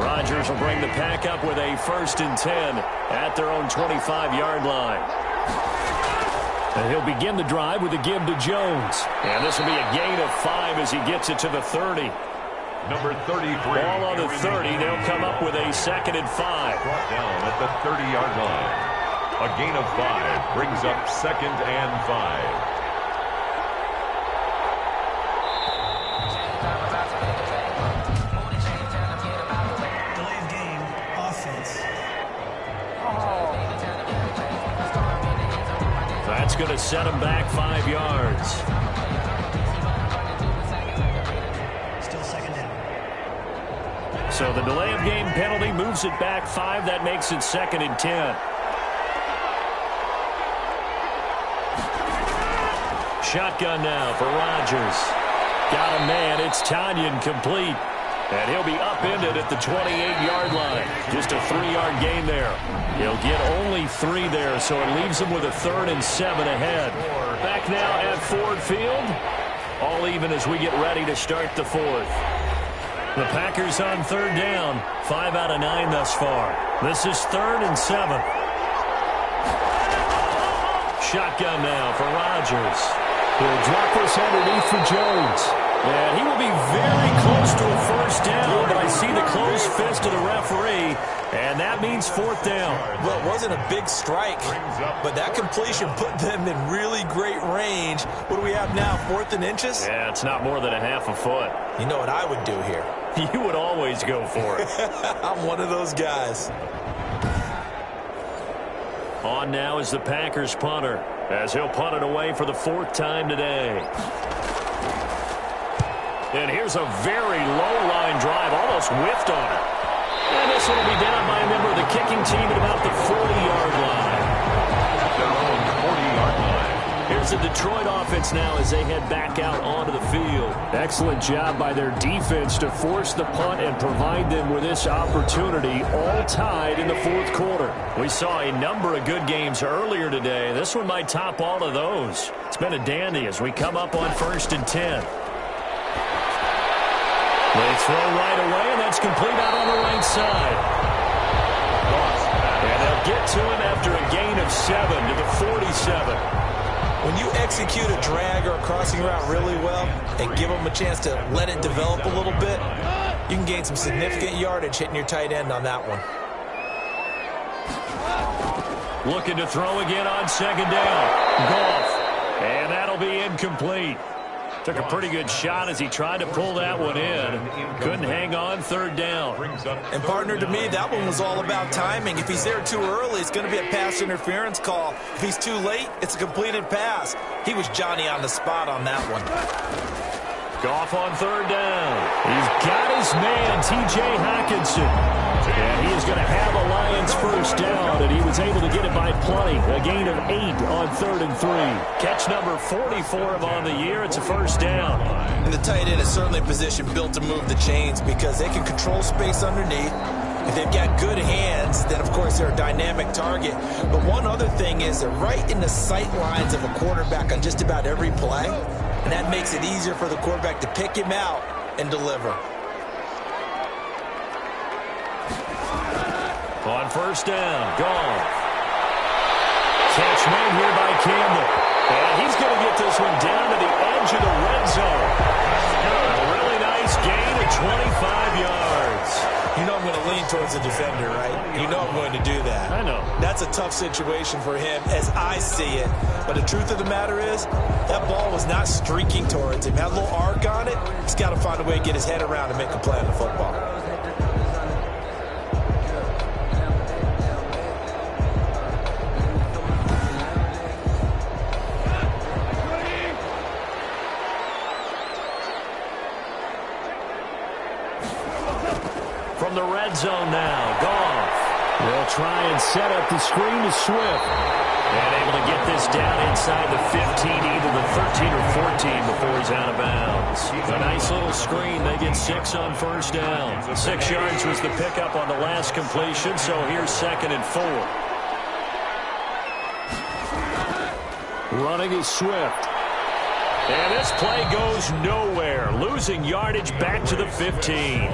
Rodgers will bring the pack up with a 1st and 10 at their own 25-yard line. And he'll begin the drive with a give to Jones. And this will be a gain of 5 as he gets it to the 30. Number 33. Ball on the 30. They'll come up with a 2nd and 5. Brought down at the 30-yard line. A gain of 5 brings up 2nd and 5. That's going to set him back 5 yards. Still 2nd down. So the delay of game penalty moves it back 5. That makes it 2nd and 10. Shotgun now for Rodgers. Got a man. It's Tanyan complete. And he'll be upended at the 28-yard line. Just a 3-yard gain there. He'll get only 3 there, so it leaves him with a 3rd and 7 ahead. Back now at Ford Field. All even as we get ready to start the 4th. The Packers on 3rd down. 5 out of 9 thus far. This is 3rd and 7. Shotgun now for Rodgers. He'll drop this underneath for Jones. And he will be very close to a 1st down, but I see the closed fist of the referee, and that means 4th down. Well, it wasn't a big strike, but that completion put them in really great range. What do we have now, 4th and inches? Yeah, it's not more than a half a foot. You know what I would do here? You would always go for it. I'm one of those guys. On now is the Packers punter, as he'll punt it away for the 4th time today. And here's a very low-line drive, almost whiffed on it. And this one will be down by a member of the kicking team at about the 40-yard line. Their own 40-yard line. Here's the Detroit offense now as they head back out onto the field. Excellent job by their defense to force the punt and provide them with this opportunity, all tied in the 4th quarter. We saw a number of good games earlier today. This one might top all of those. It's been a dandy as we come up on 1st and 10. They throw right away, and that's complete out on the right side. And they'll get to him after a gain of 7 to the 47. When you execute a drag or a crossing route really well and give them a chance to let it develop a little bit, you can gain some significant yardage hitting your tight end on that one. Looking to throw again on 2nd down. Goff. And that'll be incomplete. Took a pretty good shot as he tried to pull that one in. Couldn't hang on 3rd down. And partner, to me, that one was all about timing. If he's there too early, it's going to be a pass interference call. If he's too late, it's a completed pass. He was Johnny on the spot on that one. Goff on 3rd down. He's got his man, T.J. Hockenson. And he is going to have a Lions 1st down, and he was able to get it by plenty. A gain of 8 on 3rd and 3. Catch number 44 of on the year. It's a 1st down. And the tight end is certainly a position built to move the chains because they can control space underneath. If they've got good hands, then, of course, they're a dynamic target. But one other thing is they're right in the sight lines of a quarterback on just about every play, and that makes it easier for the quarterback to pick him out and deliver. On first down, Goff. Catch made here by Campbell. And he's going to get this one down to the edge of the red zone. A really nice gain of 25 yards. You know I'm going to lean towards the defender, right? You know I'm going to do that. I know. That's a tough situation for him as I see it. But the truth of the matter is, that ball was not streaking towards him. Had a little arc on it. He's got to find a way to get his head around and make a play on the football. From the red zone now, Goff will try and set up the screen to Swift. And able to get this down inside the 15, either the 13 or 14 before he's out of bounds. A nice little screen. They get 6 on first down. 6 yards was the pickup on the last completion, so here's 2nd and 4. Running is Swift. And this play goes nowhere. Losing yardage back to the 15.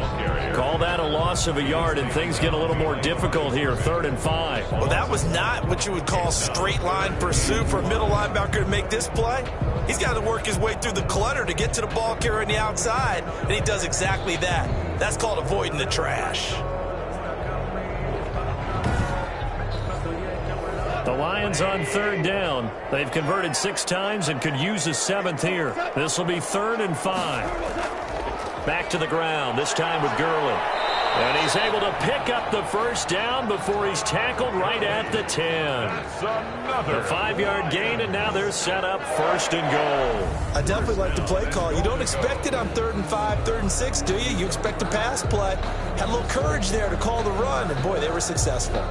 Call that a loss of a yard, and things get a little more difficult here. 3rd and 5. Well, that was not what you would call straight line pursuit for a middle linebacker to make this play. He's got to work his way through the clutter to get to the ball carrier on the outside, and he does exactly that. That's called avoiding the trash. The Lions on 3rd down. They've converted 6 times and could use a 7th here. This will be 3rd and 5. Back to the ground, this time with Gurley. And he's able to pick up the first down before he's tackled right at the 10. The 5-yard gain, and now they're set up 1st and goal. I definitely like the play call. You don't expect it on 3rd and 5, 3rd and 6, do you? You expect a pass play. Had a little courage there to call the run, and boy, they were successful.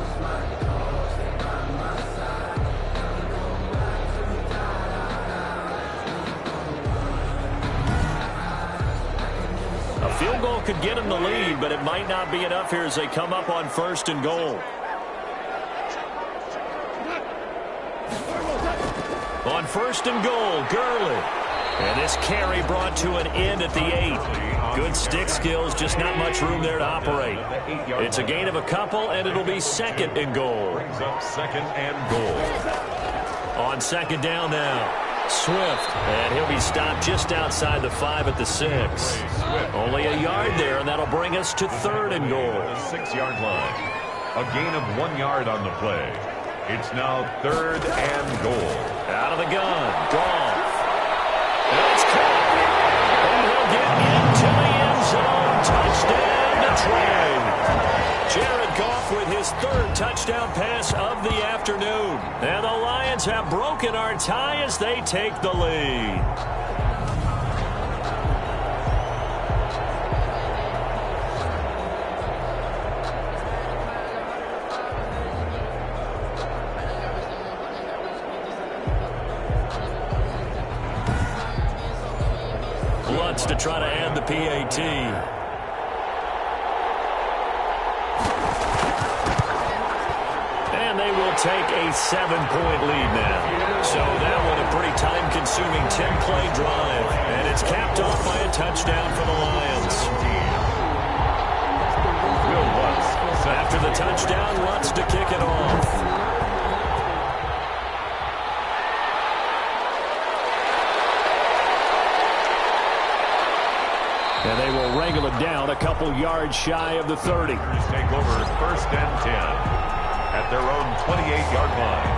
Field goal could get him the lead, but it might not be enough here as they come up on 1st and goal. On 1st and goal, Gurley. And this carry brought to an end at the 8. Good stick skills, just not much room there to operate. It's a gain of a couple, and it'll be 2nd and goal. Brings up 2nd and goal. On 2nd down now. Swift, and he'll be stopped just outside the 5 at the 6. Only a yard there, and that'll bring us to 3rd and goal. The 6-yard line. A gain of 1 yard on the play. It's now 3rd and goal. Out of the gun, Goff. And it's caught. And he'll get into the end zone. Touchdown to Trey. Jared Goff with his 3rd touchdown pass of the afternoon. And the Lions have broken our tie as they take the lead. Lutz to try to add the PAT. They will take a 7-point lead now. So that one a pretty time-consuming 10-play drive. And it's capped off by a touchdown for the Lions. After the touchdown, Lutz to kick it off. And they will wrangle it down a couple yards shy of the 30. Take over 1st and 10. At their own 28-yard line.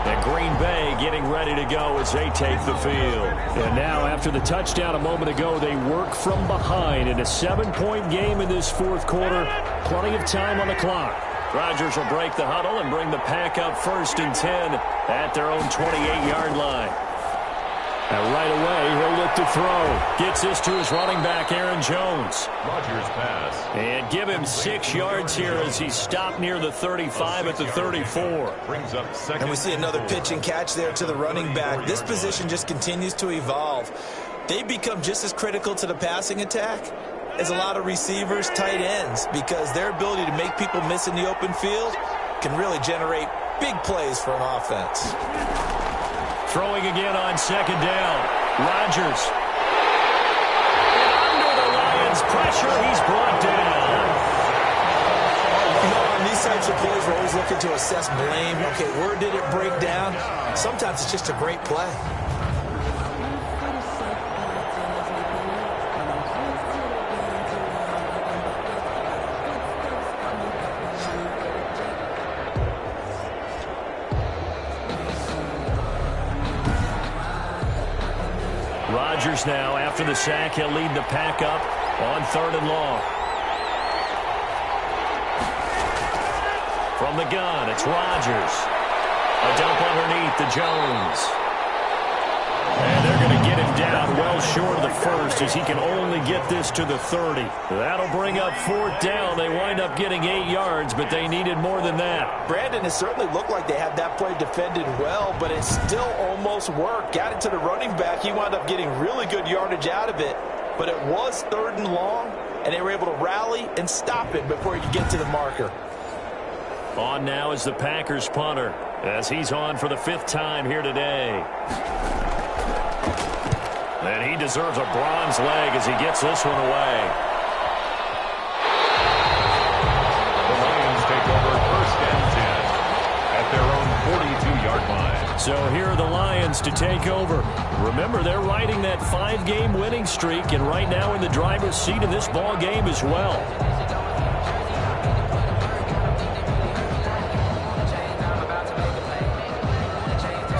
And Green Bay getting ready to go as they take the field. And now, after the touchdown a moment ago, they work from behind in a 7-point game in this 4th quarter. Plenty of time on the clock. Rodgers will break the huddle and bring the pack up 1st and 10 at their own 28-yard line. And right away, he'll look to throw. Gets this to his running back, Aaron Jones. Rodgers pass. And give him 6 yards here as he's stopped near the 35 at the 34. Brings up 2nd. And we see another pitch and catch there to the running back. This position just continues to evolve. They become just as critical to the passing attack is a lot of receivers, tight ends, because their ability to make people miss in the open field can really generate big plays for an offense. Throwing again on second down. Rodgers. And under the Lions' pressure, he's brought down. You know, on these types of plays, we're always looking to assess blame. Okay, where did it break down? Sometimes it's just a great play. Rodgers now, after the sack, he'll lead the pack up on 3rd and long. From the gun, it's Rodgers. A dump underneath to Jones. And they're going to get him down well short of the first as he can only get this to the 30. That'll bring up 4th down. They wind up getting 8 yards, but they needed more than that. Brandon, it certainly looked like they had that play defended well, but it still almost worked. Got it to the running back. He wound up getting really good yardage out of it, but it was 3rd and long, and they were able to rally and stop it before he could get to the marker. On now is the Packers punter, as he's on for the 5th time here today. And he deserves a bronze leg as he gets this one away. The Lions take over 1st and 10 at their own 42-yard line. So here are the Lions to take over. Remember, they're riding that 5-game winning streak, and right now in the driver's seat in this ball game as well.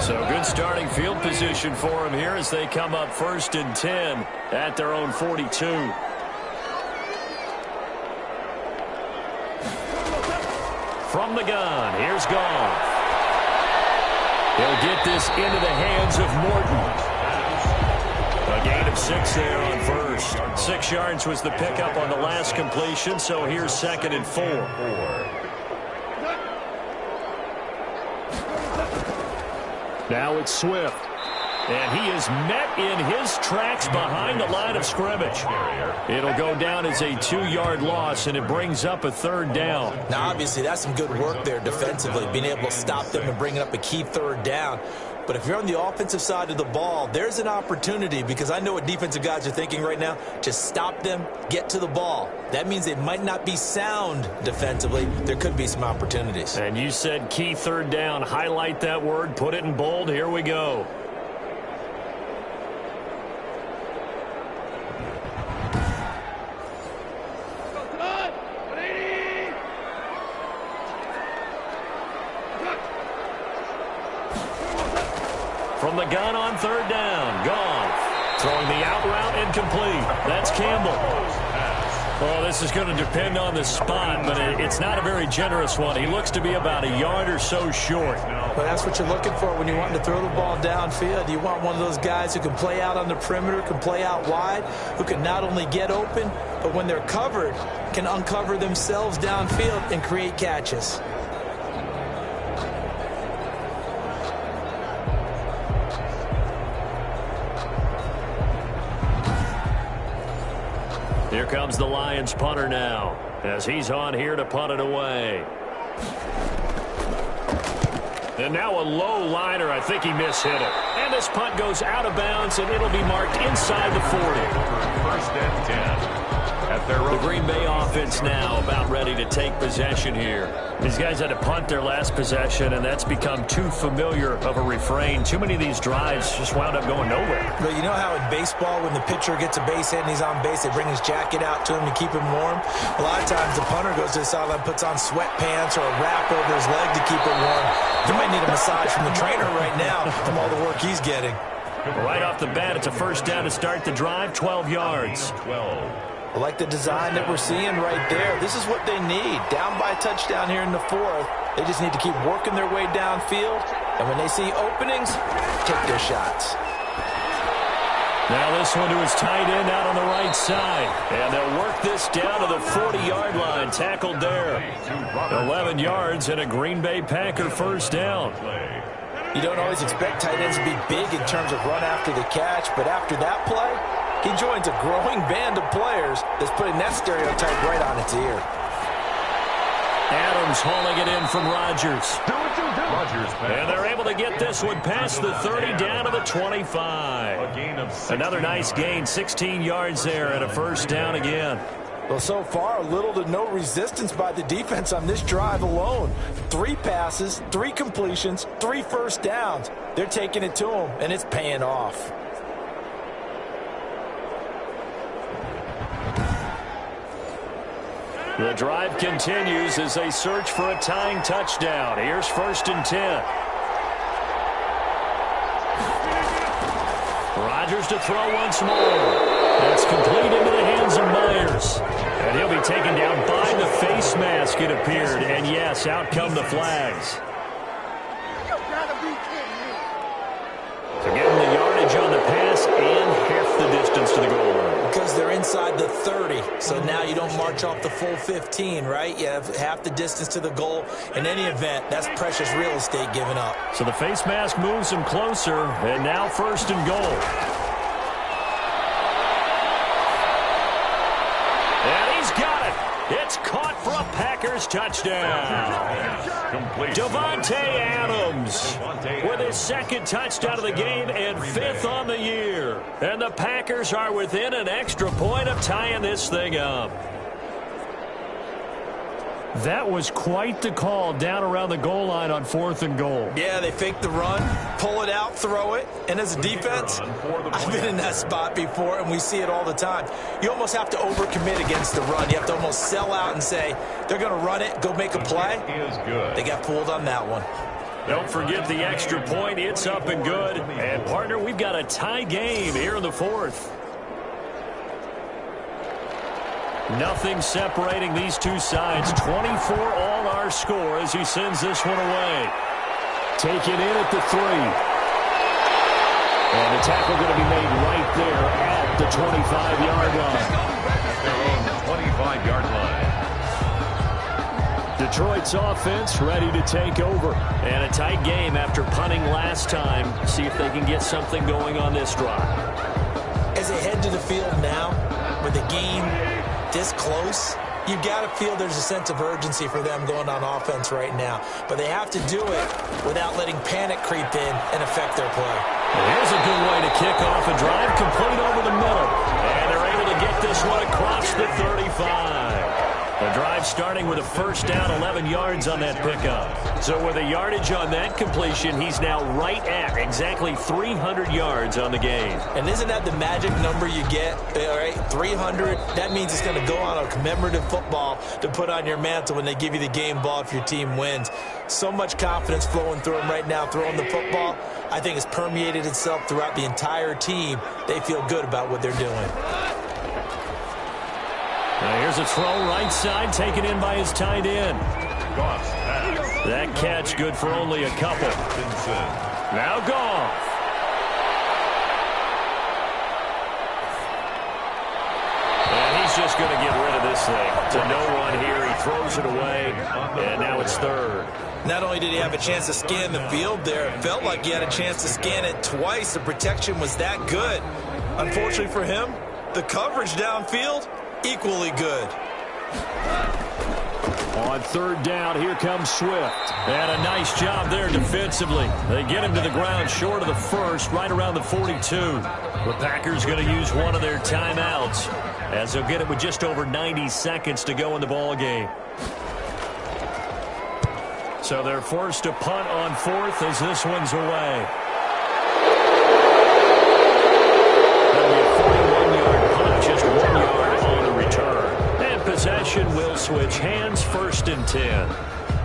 So good starting field position for them here as they come up 1st and 10 at their own 42. From the gun, here's Goff. He'll get this into the hands of Morton. A gain of 6 there on 1st. 6 yards was the pickup on the last completion, so here's 2nd and 4. Now it's Swift. And he is met in his tracks behind the line of scrimmage. It'll go down as a 2-yard loss, and it brings up a 3rd down. Now, obviously, that's some good work there defensively, being able to stop them and bringing up a key 3rd down. But if you're on the offensive side of the ball, there's an opportunity, because I know what defensive guys are thinking right now. Just stop them, get to the ball. That means they might not be sound defensively. There could be some opportunities. And you said key 3rd down. Highlight that word. Put it in bold. Here we go. From the gun on 3rd down, Goff throwing the out route incomplete. That's Campbell. Well, this is going to depend on the spot, but it's not a very generous one. He looks to be about a yard or so short. Well, that's what you're looking for when you want to throw the ball downfield. You want one of those guys who can play out on the perimeter, can play out wide, who can not only get open, but when they're covered, can uncover themselves downfield and create catches. Here comes the Lions punter now, as he's on here to punt it away. And now a low liner. I think he mishit it. And this punt goes out of bounds, and it'll be marked inside the 40. 1st and 10 at their own. The Green Bay offense now about ready to take possession here. These guys had to punt their last possession, and that's become too familiar of a refrain. Too many of these drives just wound up going nowhere. But you know how in baseball, when the pitcher gets a base hit and he's on base, they bring his jacket out to him to keep him warm? A lot of times the punter goes to the sideline, puts on sweatpants or a wrap over his leg to keep it warm. You might need a massage from the trainer right now from all the work he's getting. Right off the bat, it's a 1st down to start the drive, 12 yards. 12. I like the design that we're seeing right there. This is what they need. Down by a touchdown here in the 4th. They just need to keep working their way downfield. And when they see openings, take their shots. Now this one to his tight end out on the right side. And they'll work this down to the 40-yard line. Tackled there. 11 yards and a Green Bay Packer 1st down. You don't always expect tight ends to be big in terms of run after the catch, but after that play, He joins a growing band of players that's putting that stereotype right on its ear. Adams hauling it in from Rodgers. Rodgers And they're able to get this one past the 30 down to the 25. A gain of 16 Another nice gain, 16 yards there and a first down again. Well, so far, little to no resistance by the defense on this drive alone. 3 passes, 3 completions, 3 first downs. They're taking it to them, and it's paying off. The drive continues as they search for a tying touchdown. Here's 1st and 10. Rodgers to throw once more. That's complete into the hands of Myers. And he'll be taken down by the face mask, it appeared. And yes, out come the flags. So getting the yardage on the pass and half the distance to the goal line. Because they're inside the 30, so now you don't march off the full 15, right? You have half the distance to the goal. In any event, that's precious real estate given up. So the face mask moves him closer, and now 1st and goal. And he's got it. It's caught for a Packers touchdown. Complete. Davante Adams with his 2nd touchdown of the game and 5th on the year. And the Packers are within an extra point of tying this thing up. That was quite the call down around the goal line on 4th and goal. Yeah, they fake the run, pull it out, throw it. And as a defense, I've been in that spot before, and we see it all the time. You almost have to overcommit against the run. You have to almost sell out and say, they're going to run it, go make a play. Is good. They got fooled on that one. Don't forget the extra point. It's up and good. And, partner, we've got a tie game here in the 4th. Nothing separating these two sides. 24 all our score as he sends this one away. Taken in at the 3. And the tackle going to be made right there at the 25-yard line. Their own 25-yard line. Detroit's offense ready to take over. And a tight game after punting last time. See if they can get something going on this drive. As they head to the field now, with the game this close, you've got to feel there's a sense of urgency for them going on offense right now. But they have to do it without letting panic creep in and affect their play. Here's a good way to kick off a drive, complete over the middle. And they're able to get this one across the 35. The drive starting with a first down, 11 yards on that pickup. So with a yardage on that completion, he's now right at exactly 300 yards on the game. And isn't that the magic number you get? All right, 300. That means it's going to go on a commemorative football to put on your mantle when they give you the game ball if your team wins. So much confidence flowing through him right now, throwing the football. I think it's permeated itself throughout the entire team. They feel good about what they're doing. Now here's a throw right side, taken in by his tight end. Goff pass. That catch good for only a couple. Now Goff. And he's just going to get rid of this thing. To no one here. He throws it away, and now it's 3rd. Not only did he have a chance to scan the field there, it felt like he had a chance to scan it twice. The protection was that good. Unfortunately for him, the coverage downfield, equally good. On 3rd down, here comes Swift. And a nice job there defensively. They get him to the ground short of the 1st, right around the 42. The Packers going to use one of their timeouts as they'll get it with just over 90 seconds to go in the ball game. So they're forced to punt on 4th as this one's away. That'll be a 41-yard punt, just 1 yard on the return. And possession will switch hands, 1st and 10.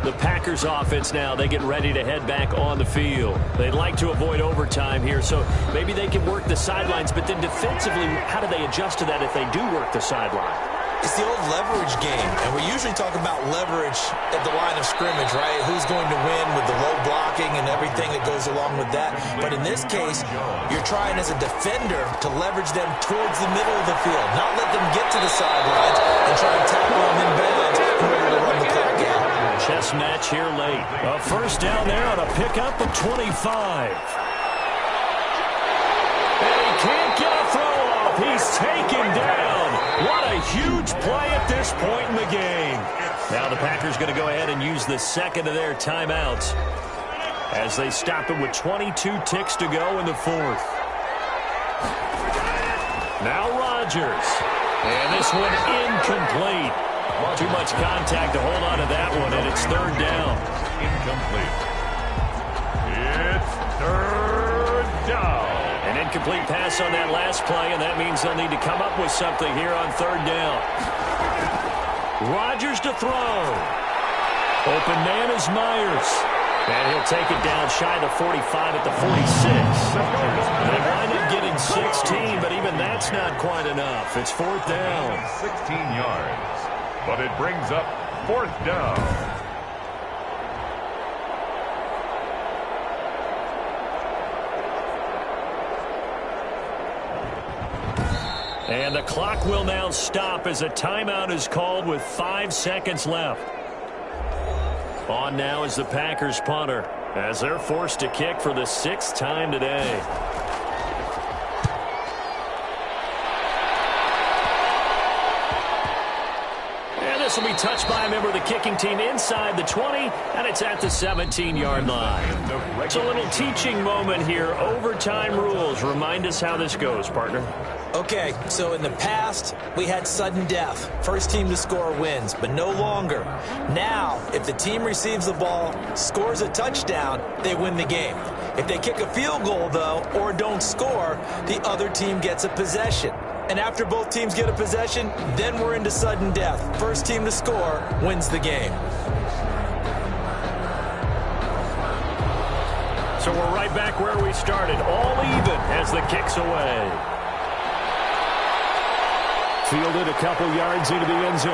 The Packers offense now, they get ready to head back on the field. They'd like to avoid overtime here, so maybe they can work the sidelines, but then defensively, how do they adjust to that if they do work the sideline? It's the old leverage game, and we usually talk about leverage at the line of scrimmage, right? Who's going to win with the low blocking and everything that goes along with that. But in this case, you're trying as a defender to leverage them towards the middle of the field, not let them get to the sidelines and try and tackle them inbounds in order to run the clock out. Chess match here late. A first down there on a pickup of 25. And he can't get a throw off. He's taken down. What a huge play at this point in the game. Now the Packers going to go ahead and use the second of their timeouts as they stop it with 22 ticks to go in the fourth. Now Rodgers. And this one incomplete. Too much contact to hold on to that one, and it's third down. Incomplete. It's third down. An incomplete pass on that last play, and that means they'll need to come up with something here on third down. Rodgers to throw. Open man is Myers. And he'll take it down shy of the 45 at the 46. They wind up getting 16, but even that's not quite enough. It's fourth down. 16 yards. But it brings up fourth down. And the clock will now stop as a timeout is called with 5 seconds left. On now is the Packers punter as they're forced to kick for the 6th time today. And this will be touched by a member of the kicking team inside the 20, and it's at the 17-yard line. It's a little teaching moment here. Overtime rules. Remind us how this goes, partner. Okay, so in the past, we had sudden death. First team to score wins, but no longer. Now, if the team receives the ball, scores a touchdown, they win the game. If they kick a field goal, though, or don't score, the other team gets a possession. And after both teams get a possession, then we're into sudden death. First team to score wins the game. So we're right back where we started, all even as the kick's away. Fielded a couple yards into the end zone.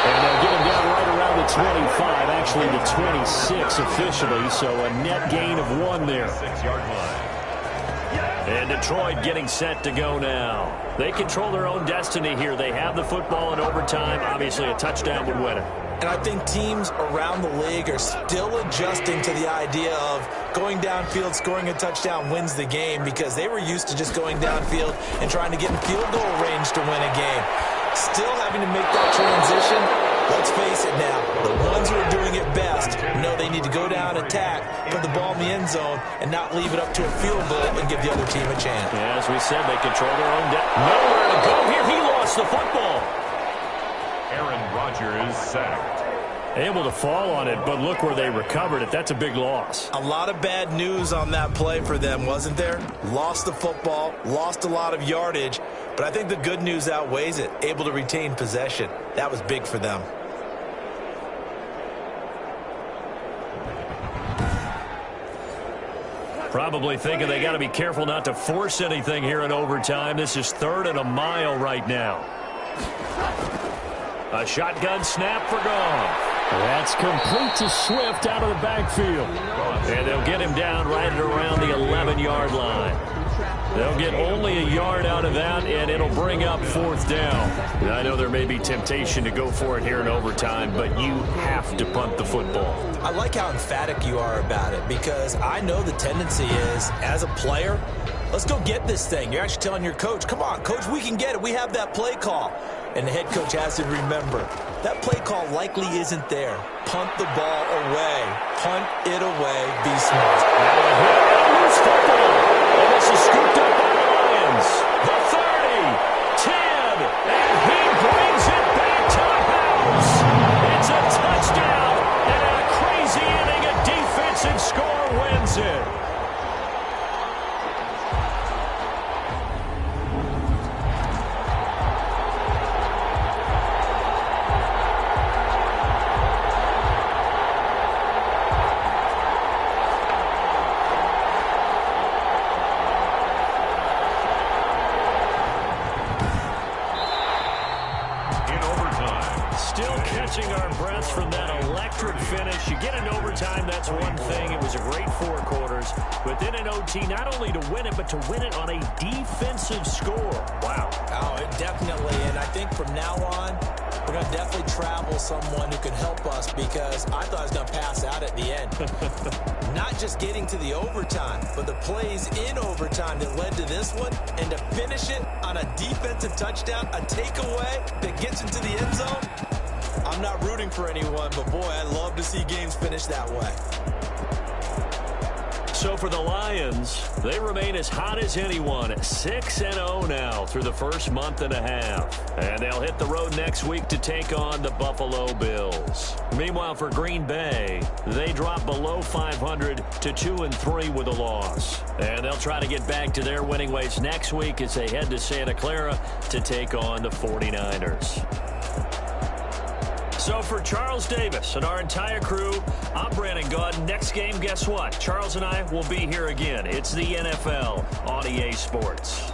And they'll get him down right around the 25, actually the 26 officially, so a net gain of 1 there. 6-yard line. And Detroit getting set to go now. They control their own destiny here. They have the football in overtime. Obviously, a touchdown would win it. And I think teams around the league are still adjusting to the idea of going downfield, scoring a touchdown wins the game, because they were used to just going downfield and trying to get in field goal range to win a game. Still having to make that transition. Let's face it now, the ones who are doing it best know they need to go down, attack, put the ball in the end zone, and not leave it up to a field goal and give the other team a chance. Yeah, as we said, they control their own destiny. Nowhere to go here. He lost the football. Aaron Rodgers sacked. Able to fall on it, but look where they recovered it. That's a big loss. A lot of bad news on that play for them, wasn't there? Lost the football, lost a lot of yardage, but I think the good news outweighs it. Able to retain possession. That was big for them. Probably thinking they got to be careful not to force anything here in overtime. This is 3rd and a mile right now. A shotgun snap for Goff. That's complete to Swift out of the backfield. And they'll get him down right at around the 11-yard line. They'll get only a yard out of that, and it'll bring up 4th down. And I know there may be temptation to go for it here in overtime, but you have to punt the football. I like how emphatic you are about it, because I know the tendency is, as a player, let's go get this thing. You're actually telling your coach, come on, coach, we can get it. We have that play call. And the head coach has to remember, that play call likely isn't there. Punt the ball away. Punt it away. Be smart. Now a hit and loose football. And this is scooped up by the Lions. The 30, 10, and he brings it back to the house. It's a touchdown, and a crazy inning, a defensive score wins it. From that electric finish. You get in overtime, that's one thing. It was a great 4 quarters. But then in OT, not only to win it, but to win it on a defensive score. Wow. Oh, definitely. And I think from now on, We're going to definitely travel someone who can help us because I thought I was going to pass out at the end. Not just getting to the overtime, but the plays in overtime that led to this one, and to finish it on a defensive touchdown, a takeaway that gets into the end zone. I'm not rooting for anyone, but boy, I love to see games finish that way. So for the Lions, they remain as hot as anyone, 6-0 now through the first month and a half. And they'll hit the road next week to take on the Buffalo Bills. Meanwhile, for Green Bay, they drop below 500 to 2-3 with a loss. And they'll try to get back to their winning ways next week as they head to Santa Clara to take on the 49ers. So for Charles Davis and our entire crew, I'm Brandon Gaudin. Next game, guess what? Charles and I will be here again. It's the NFL on EA Sports.